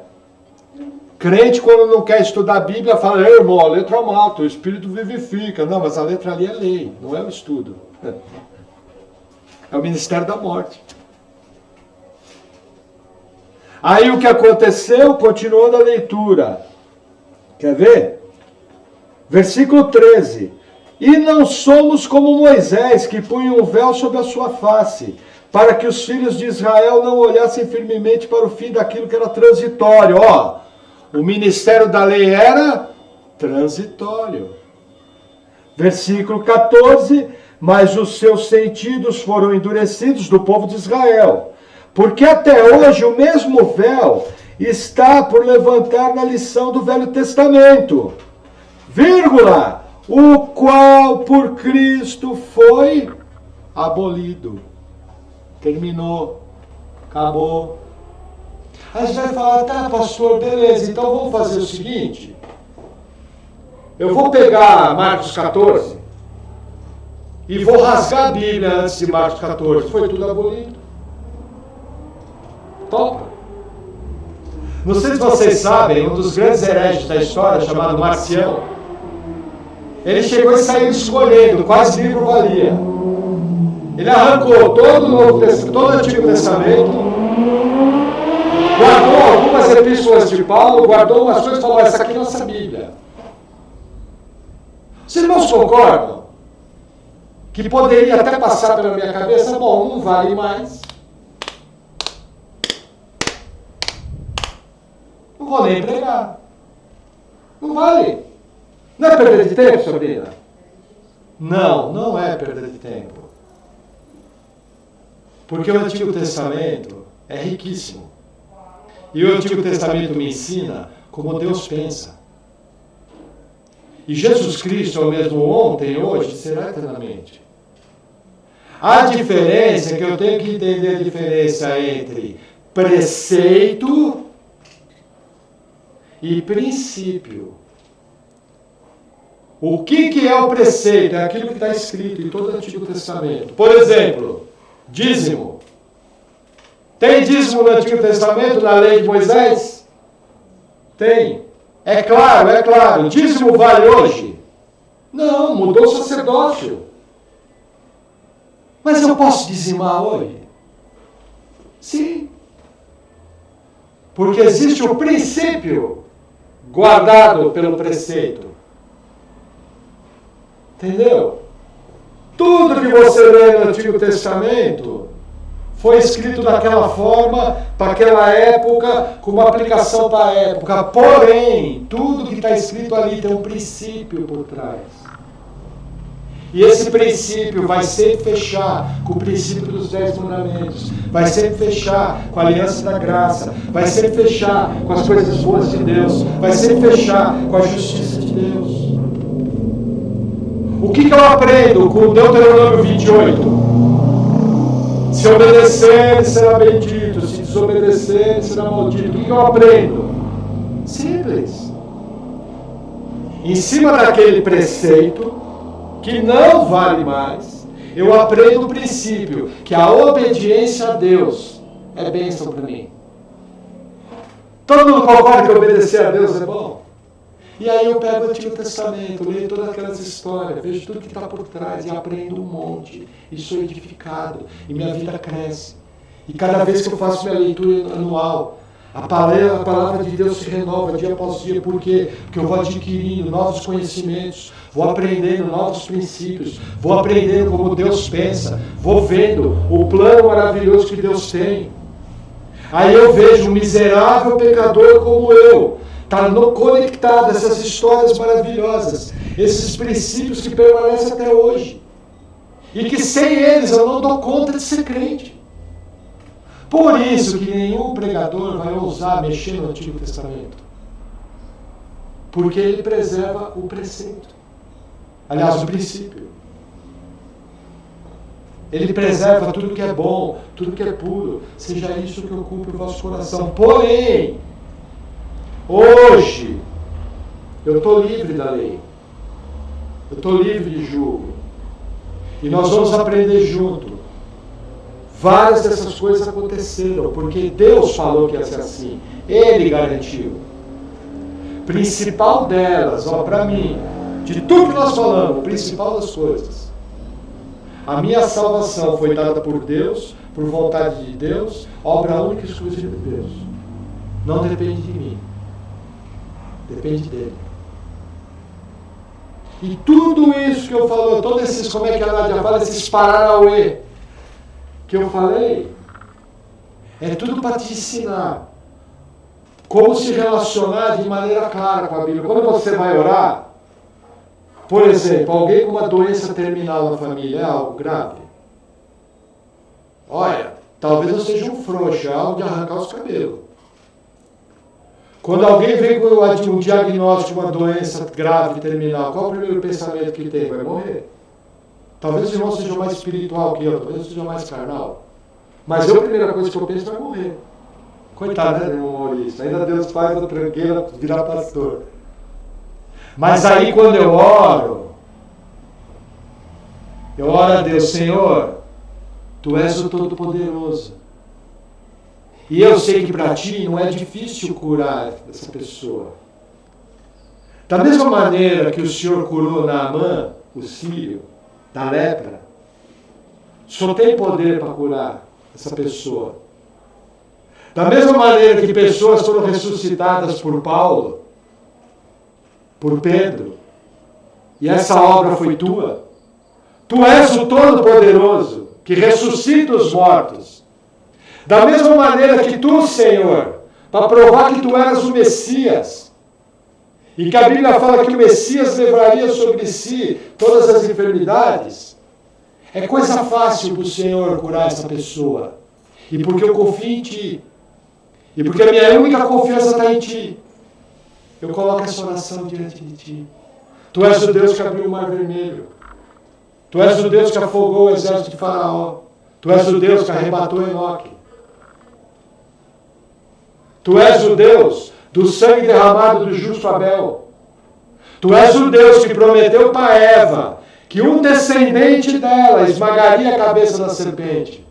Crente, quando não quer estudar a Bíblia, fala, irmão, a letra mata, o Espírito vivifica. Não, mas a letra ali é lei, não é o estudo. É o ministério da morte. Aí o que aconteceu, continuando a leitura. Quer ver? Versículo 13. E não somos como Moisés, que punha um véu sobre a sua face, para que os filhos de Israel não olhassem firmemente para o fim daquilo que era transitório. Ó, o ministério da lei era transitório. Versículo 14. Mas os seus sentidos foram endurecidos do povo de Israel, porque até hoje o mesmo véu está por levantar na lição do Velho Testamento. Vírgula. o qual por Cristo foi abolido. Terminou. Acabou. Aí a gente vai falar, tá, pastor, beleza, então vamos fazer o seguinte. Eu vou pegar Marcos 14 e vou rasgar a Bíblia antes de Marcos 14. Foi tudo abolido. Topa. Não sei se vocês sabem, um dos grandes hereges da história, chamado Marcião, ele chegou e saiu escolhendo quais livros valia. Ele arrancou todo o Novo Testamento, todo o Antigo Testamento, guardou algumas epístolas de Paulo, guardou umas coisas e falou, essa aqui é nossa Bíblia. Os irmãos concordam que poderia até passar pela minha cabeça, bom, não vale mais. Não vou nem pregar. Não vale. Não é perda de tempo, Sabrina? Não, não é perda de tempo. Porque o Antigo Testamento é riquíssimo. E o Antigo Testamento me ensina como Deus pensa. E Jesus Cristo é o mesmo ontem, hoje, será eternamente. A diferença é que eu tenho que entender a diferença entre preceito e princípio. O que é o preceito? É aquilo que está escrito em todo o Antigo Testamento. Por exemplo, dízimo. Tem dízimo no Antigo Testamento, na lei de Moisés? Tem. É claro, é claro. Dízimo vale hoje? Não, mudou o sacerdócio. Mas eu posso dizimar hoje? Sim. Porque existe o princípio guardado pelo preceito. Entendeu? Tudo que você lê no Antigo Testamento foi escrito daquela forma, para aquela época, com uma aplicação para a época. Porém, tudo que está escrito ali tem um princípio por trás. E esse princípio vai sempre fechar com o princípio dos 10 mandamentos. Vai sempre fechar com a aliança da graça. Vai sempre fechar com as coisas boas de Deus. Vai sempre fechar com a justiça de Deus. O que eu aprendo com Deuteronômio 28? Se obedecer, ele será bendito. Se desobedecer, ele será maldito. O que eu aprendo? Simples. Em cima daquele preceito, que não vale mais, eu aprendo o princípio, que a obediência a Deus é bênção para mim. Todo mundo concorda que obedecer a Deus é bom? E aí eu pego o Antigo Testamento, leio todas aquelas histórias, vejo tudo que está por trás e aprendo um monte. E sou edificado, e minha vida cresce. E cada vez que eu faço minha leitura anual, a palavra de Deus se renova dia após dia. Por quê? Porque eu vou adquirindo novos conhecimentos, vou aprendendo novos princípios, vou aprendendo como Deus pensa, vou vendo o plano maravilhoso que Deus tem. Aí eu vejo um miserável pecador como eu, está conectado a essas histórias maravilhosas, esses princípios que permanecem até hoje. E que sem eles eu não dou conta de ser crente. Por isso que nenhum pregador vai ousar mexer no Antigo Testamento. Porque ele preserva o preceito. Aliás, o princípio. Ele preserva tudo que é bom, tudo que é puro. Seja isso que ocupe o vosso coração. Porém, hoje, eu estou livre da lei. Eu estou livre de julgo. E nós vamos aprender junto. Várias dessas coisas aconteceram, porque Deus falou que ia ser assim. Ele garantiu. Principal delas, para mim, de tudo que nós falamos, o principal das coisas. A minha salvação foi dada por Deus, por vontade de Deus, obra única e exclusiva de Deus. Não depende de mim. Depende dele. E tudo isso que eu falo, todos esses, como é que a Nádia fala, esses paranauê que eu falei, é tudo para te ensinar como se relacionar de maneira clara com a Bíblia. Quando você vai orar, por exemplo, alguém com uma doença terminal na família, é algo grave? Olha, talvez eu seja um frouxo, é algo de arrancar os cabelos. Quando alguém vem com um diagnóstico de uma doença grave, terminal, qual é o primeiro pensamento que tem? Vai morrer. Talvez o irmão seja mais espiritual que eu, talvez eu seja mais carnal. Mas a primeira coisa que eu penso é vai morrer. Coitado, né, irmão Maurício? Ainda Deus faz a tranqueira virar pastor. Mas aí quando eu oro a Deus, Senhor, Tu és o Todo-Poderoso. E eu sei que para Ti não é difícil curar essa pessoa. Da mesma maneira que o Senhor curou Naamã, o sírio, da lepra, o Senhor tem poder para curar essa pessoa. Da mesma maneira que pessoas foram ressuscitadas por Paulo, por Pedro, e essa obra foi tua, Tu és o Todo-Poderoso, que ressuscita os mortos. Da mesma maneira que Tu, Senhor, para provar que Tu eras o Messias, e que a Bíblia fala que o Messias levaria sobre si todas as enfermidades, é coisa fácil para o Senhor curar essa pessoa. E porque eu confio em Ti, e porque a minha única confiança está em Ti, eu coloco essa oração diante de Ti. Tu és o Deus que abriu o mar vermelho. Tu és o Deus que afogou o exército de Faraó. Tu és o Deus que arrebatou Enoque. Tu és o Deus do sangue derramado do justo Abel. Tu és o Deus que prometeu para Eva que um descendente dela esmagaria a cabeça da serpente.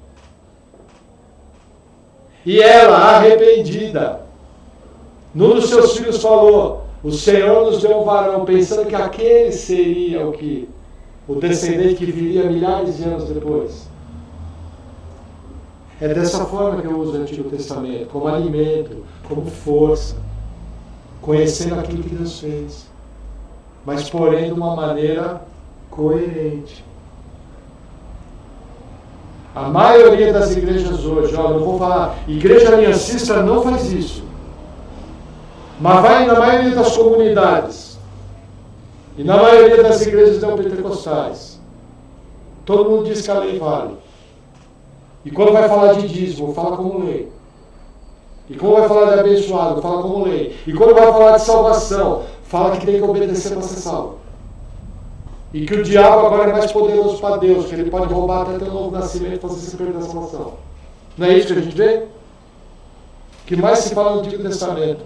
E ela, arrependida, num dos seus filhos falou, o Senhor nos deu um varão, pensando que aquele seria o descendente que viria milhares de anos depois. É dessa forma que eu uso o Antigo Testamento, como alimento, como força, conhecendo aquilo que Deus fez, mas porém de uma maneira coerente. A maioria das igrejas hoje, não vou falar, igreja aliancista não faz isso, mas vai na maioria das comunidades e na maioria das igrejas neopentecostais. Todo mundo diz que a lei vale. E quando vai falar de dízimo, fala como lei. E quando vai falar de abençoado, fala como lei. E quando vai falar de salvação, fala que tem que obedecer para ser salvo. E que o diabo agora é mais poderoso para Deus, que ele pode roubar até teu novo nascimento e fazer você perder a salvação. Não é isso que a gente vê? O que mais se fala no Antigo Testamento?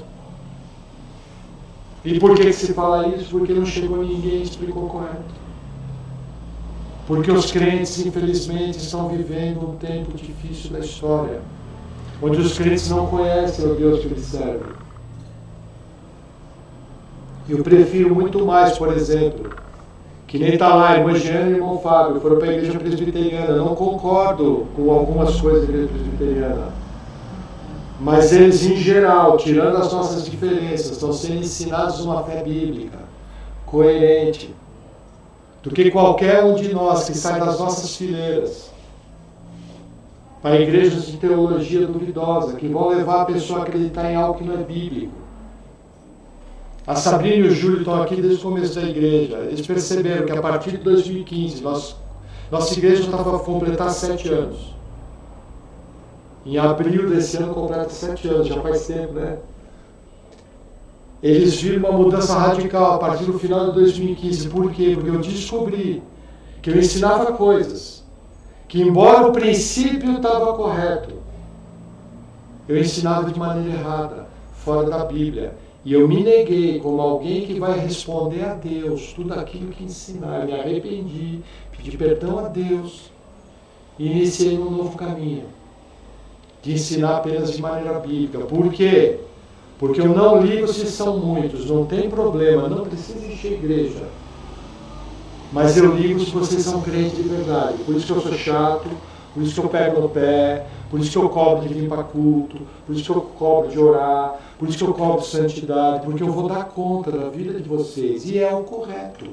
E por que se fala isso? Porque não chegou ninguém e explicou correto. Porque os crentes, infelizmente, estão vivendo um tempo difícil da história, onde os crentes não conhecem o Deus que eles servem. Eu prefiro muito mais, por exemplo, que nem está lá, irmão Jean e irmão Fábio, foram para a igreja presbiteriana. Não concordo com algumas coisas da igreja presbiteriana, mas eles, em geral, tirando as nossas diferenças, estão sendo ensinados uma fé bíblica, coerente, do que qualquer um de nós que sai das nossas fileiras para igrejas de teologia duvidosa, que vão levar a pessoa a acreditar em algo que não é bíblico. A Sabrina e o Júlio estão aqui desde o começo da igreja. Eles perceberam que a partir de 2015, nossa igreja estava a completar 7 anos. Em abril desse ano completa 7 anos, já faz tempo, né? Eles viram uma mudança radical a partir do final de 2015. Por quê? Porque eu descobri que eu ensinava coisas que, embora o princípio estava correto, eu ensinava de maneira errada, fora da Bíblia. E eu me neguei como alguém que vai responder a Deus tudo aquilo que ensinar. Eu me arrependi, pedi perdão a Deus e iniciei um novo caminho de ensinar apenas de maneira bíblica. Por quê? Porque eu não ligo se são muitos, não tem problema, não precisa encher igreja. Mas eu ligo se vocês são crentes de verdade. Por isso que eu sou chato, por isso que eu pego no pé, por isso que eu cobro de vir para culto, por isso que eu cobro de orar, por isso que eu cobro de santidade, porque eu vou dar conta da vida de vocês. E é o correto.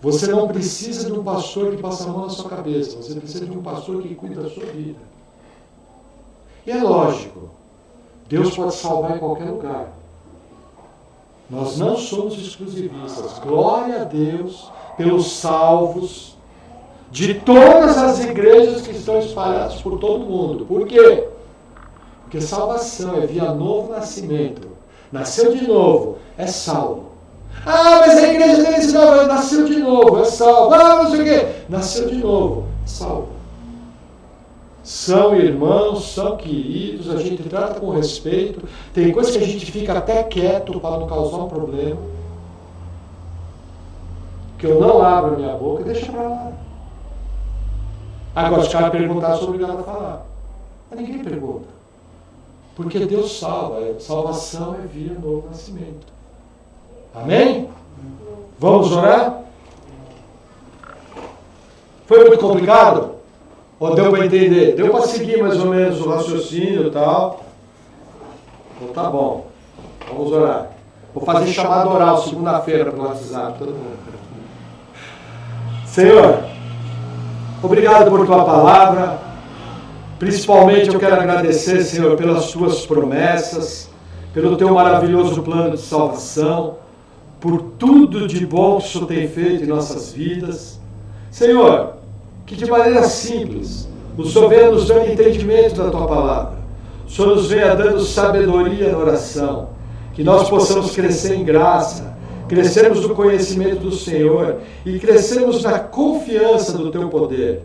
Você não precisa de um pastor que passa a mão na sua cabeça, você precisa de um pastor que cuida da sua vida. E é lógico, Deus pode salvar em qualquer lugar. Nós não somos exclusivistas. Glória a Deus pelos salvos de todas as igrejas que estão espalhadas por todo mundo. Por quê? Porque salvação é via novo nascimento. Nasceu de novo, é salvo. Ah, mas a igreja dele ensinava, nasceu de novo, é salvo. Ah, não sei o quê. Nasceu de novo, é salvo. São irmãos, são queridos, a gente trata com respeito. Tem coisas que a gente fica até quieto para não causar um problema. Que eu não abro minha boca e deixo para lá. Agora, se o cara perguntar, eu sou obrigado a falar. Mas ninguém pergunta. Porque Deus salva. Salvação é via novo nascimento. Amém? Vamos orar? Foi muito complicado? Ou deu para entender? Deu para seguir mais ou menos o raciocínio e tal? Então tá bom. Vamos orar. Vou fazer chamada oral segunda-feira pelo WhatsApp. Todo mundo. Senhor, obrigado por tua palavra. Principalmente eu quero agradecer, Senhor, pelas tuas promessas, pelo teu maravilhoso plano de salvação, por tudo de bom que o Senhor tem feito em nossas vidas. Senhor, que de maneira simples o Senhor venha nos dando entendimento da tua palavra, o Senhor nos venha dando sabedoria na oração, que nós possamos crescer em graça, crescermos no conhecimento do Senhor e crescermos na confiança do teu poder,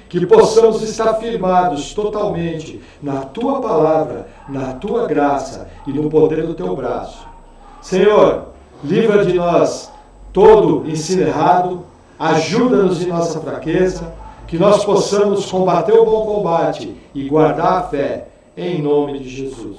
que possamos estar firmados totalmente na tua palavra, na tua graça e no poder do teu braço. Senhor, livra de nós todo ensino errado, ajuda-nos em nossa fraqueza, que nós possamos combater o bom combate e guardar a fé, em nome de Jesus.